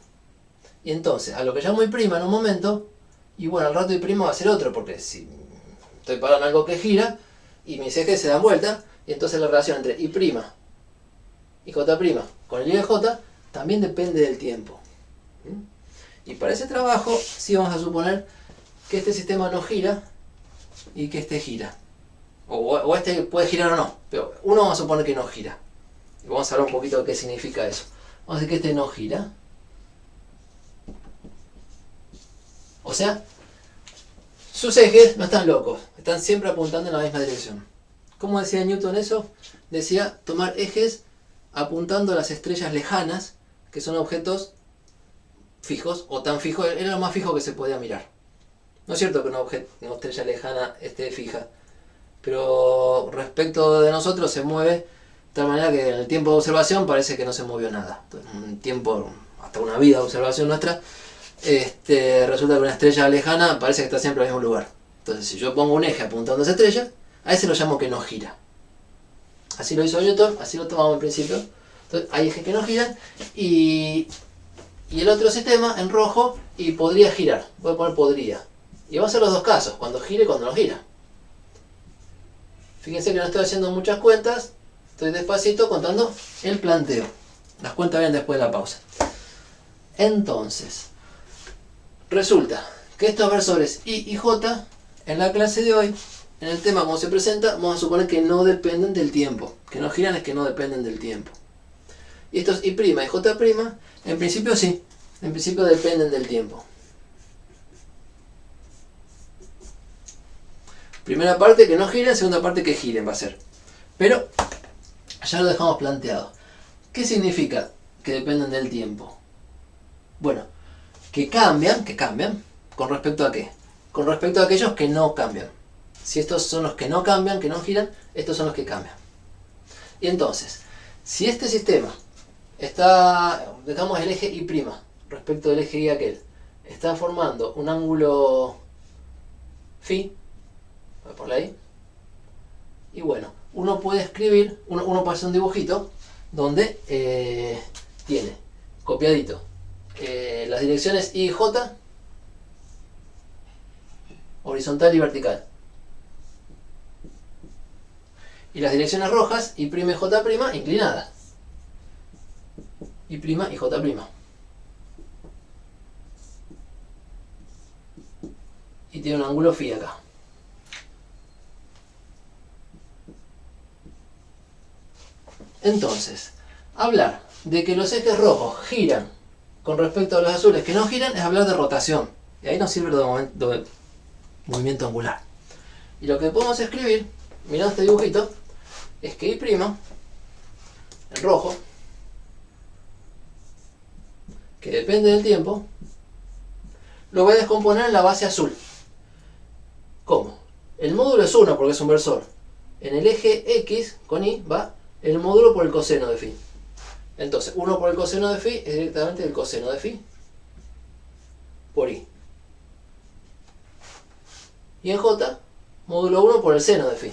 Speaker 1: Y entonces, a lo que llamo I' en un momento, y bueno, al rato I' va a ser otro, porque si estoy parando algo que gira, y mis ejes se dan vuelta, y entonces la relación entre I' y J' con el I de J también depende del tiempo. Y para ese trabajo, sí vamos a suponer que este sistema no gira, y que este gira. O este puede girar o no, pero uno vamos a suponer que no gira. Y vamos a hablar un poquito de qué significa eso. Vamos a decir que este no gira. O sea, sus ejes no están locos, están siempre apuntando en la misma dirección. ¿Cómo decía Newton eso? Decía tomar ejes apuntando a las estrellas lejanas, que son objetos fijos, o tan fijos, era lo más fijo que se podía mirar. No es cierto que una estrella lejana esté fija, pero respecto de nosotros se mueve de tal manera que en el tiempo de observación parece que no se movió nada. Un tiempo, hasta una vida de observación nuestra, resulta que una estrella lejana parece que está siempre en el mismo lugar. Entonces, si yo pongo un eje apuntando a esa estrella, a ese lo llamo que no gira. Así lo hizo Newton, así lo tomamos en principio. Entonces, hay ejes que no giran y el otro sistema en rojo y podría girar. Voy a poner podría. Y vamos a hacer los dos casos, cuando gira y cuando no gira. Fíjense que no estoy haciendo muchas cuentas, estoy despacito contando el planteo. Las cuentas vienen después de la pausa. Entonces, resulta que estos versores I y J, en la clase de hoy, en el tema como se presenta, vamos a suponer que no dependen del tiempo. Que no giran es que no dependen del tiempo. Y estos I' y J', en principio sí, en principio dependen del tiempo. Primera parte que no giren, segunda parte que giren va a ser. Pero ya lo dejamos planteado. ¿Qué significa que dependen del tiempo? Bueno, que cambian, ¿con respecto a qué? Con respecto a aquellos que no cambian. Si estos son los que no cambian, que no giran, estos son los que cambian. Y entonces, si este sistema está, dejamos el eje Y' respecto del eje Y aquel, está formando un ángulo phi, voy a ponerle ahí, y bueno, uno puede escribir, uno puede hacer un dibujito donde tiene copiadito las direcciones I y J, horizontal y vertical, y las direcciones rojas I' y J' inclinadas, I' y J', y tiene un ángulo phi acá. Entonces, hablar de que los ejes rojos giran con respecto a los azules que no giran es hablar de rotación. Y ahí nos sirve de movimiento angular. Y lo que podemos escribir, mirando este dibujito, es que I', en rojo, que depende del tiempo, lo voy a descomponer en la base azul. ¿Cómo? El módulo es 1 porque es un versor. En el eje X con Y va el módulo por el coseno de phi. Entonces, 1 por el coseno de phi es directamente el coseno de phi por I. Y en J, módulo 1 por el seno de phi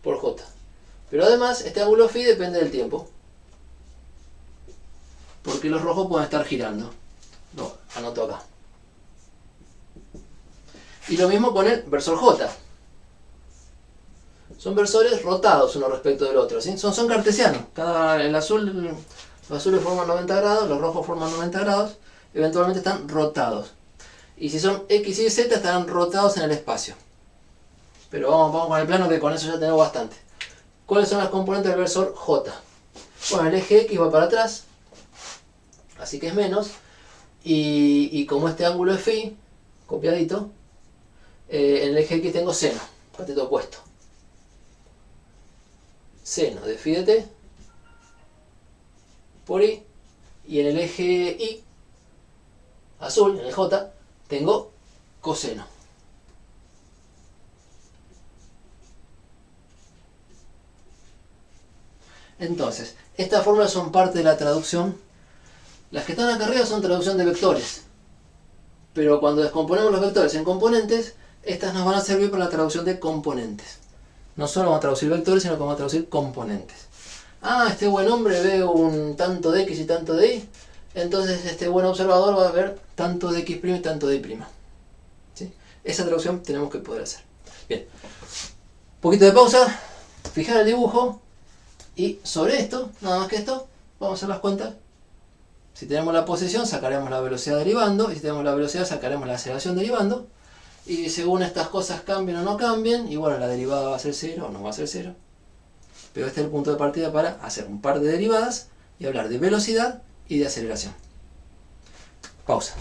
Speaker 1: por J. Pero además, este ángulo phi depende del tiempo, porque los rojos pueden estar girando. Lo anoto acá. Y lo mismo con el versor J. Son versores rotados uno respecto del otro, ¿sí? Son cartesianos. Los azules forman 90 grados, los rojos forman 90 grados, eventualmente están rotados. Y si son X y Z estarán rotados en el espacio. Pero vamos con el plano, que con eso ya tenemos bastante. ¿Cuáles son las componentes del versor J? Bueno, el eje X va para atrás, así que es menos. Y como este ángulo es phi, copiadito, en el eje X tengo seno, cateto opuesto. Seno de phi de t por I, y en el eje Y, azul, en el J, tengo coseno. Entonces, estas fórmulas son parte de la traducción. Las que están acá arriba son traducción de vectores. Pero cuando descomponemos los vectores en componentes, estas nos van a servir para la traducción de componentes. No solo vamos a traducir vectores, sino que vamos a traducir componentes. Ah, este buen hombre ve un tanto de X y tanto de Y. Entonces este buen observador va a ver tanto de X' y tanto de Y'. ¿Sí? Esa traducción tenemos que poder hacer. Bien. Un poquito de pausa. Fijar el dibujo. Y sobre esto, nada más que esto, vamos a hacer las cuentas. Si tenemos la posición, sacaremos la velocidad derivando. Y si tenemos la velocidad, sacaremos la aceleración derivando. Y según estas cosas cambien o no cambien, y bueno, la derivada va a ser 0 o no va a ser 0. Pero este es el punto de partida para hacer un par de derivadas y hablar de velocidad y de aceleración. Pausa.